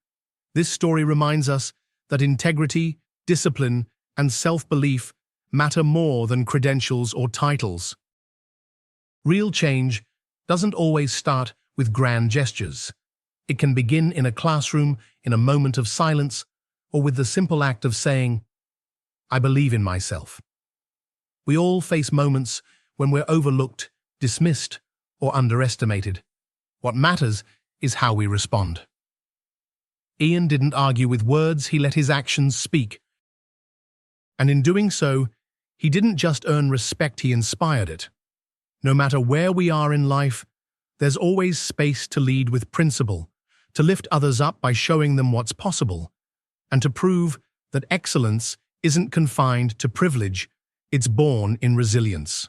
This story reminds us that integrity, discipline, and self-belief matter more than credentials or titles. Real change doesn't always start with grand gestures. It can begin in a classroom, in a moment of silence, or with the simple act of saying, I believe in myself. We all face moments when we're overlooked, dismissed, or underestimated. What matters is how we respond. Ian didn't argue with words, he let his actions speak. And in doing so, he didn't just earn respect, he inspired it. No matter where we are in life, there's always space to lead with principle, to lift others up by showing them what's possible, and to prove that excellence isn't confined to privilege, it's born in resilience.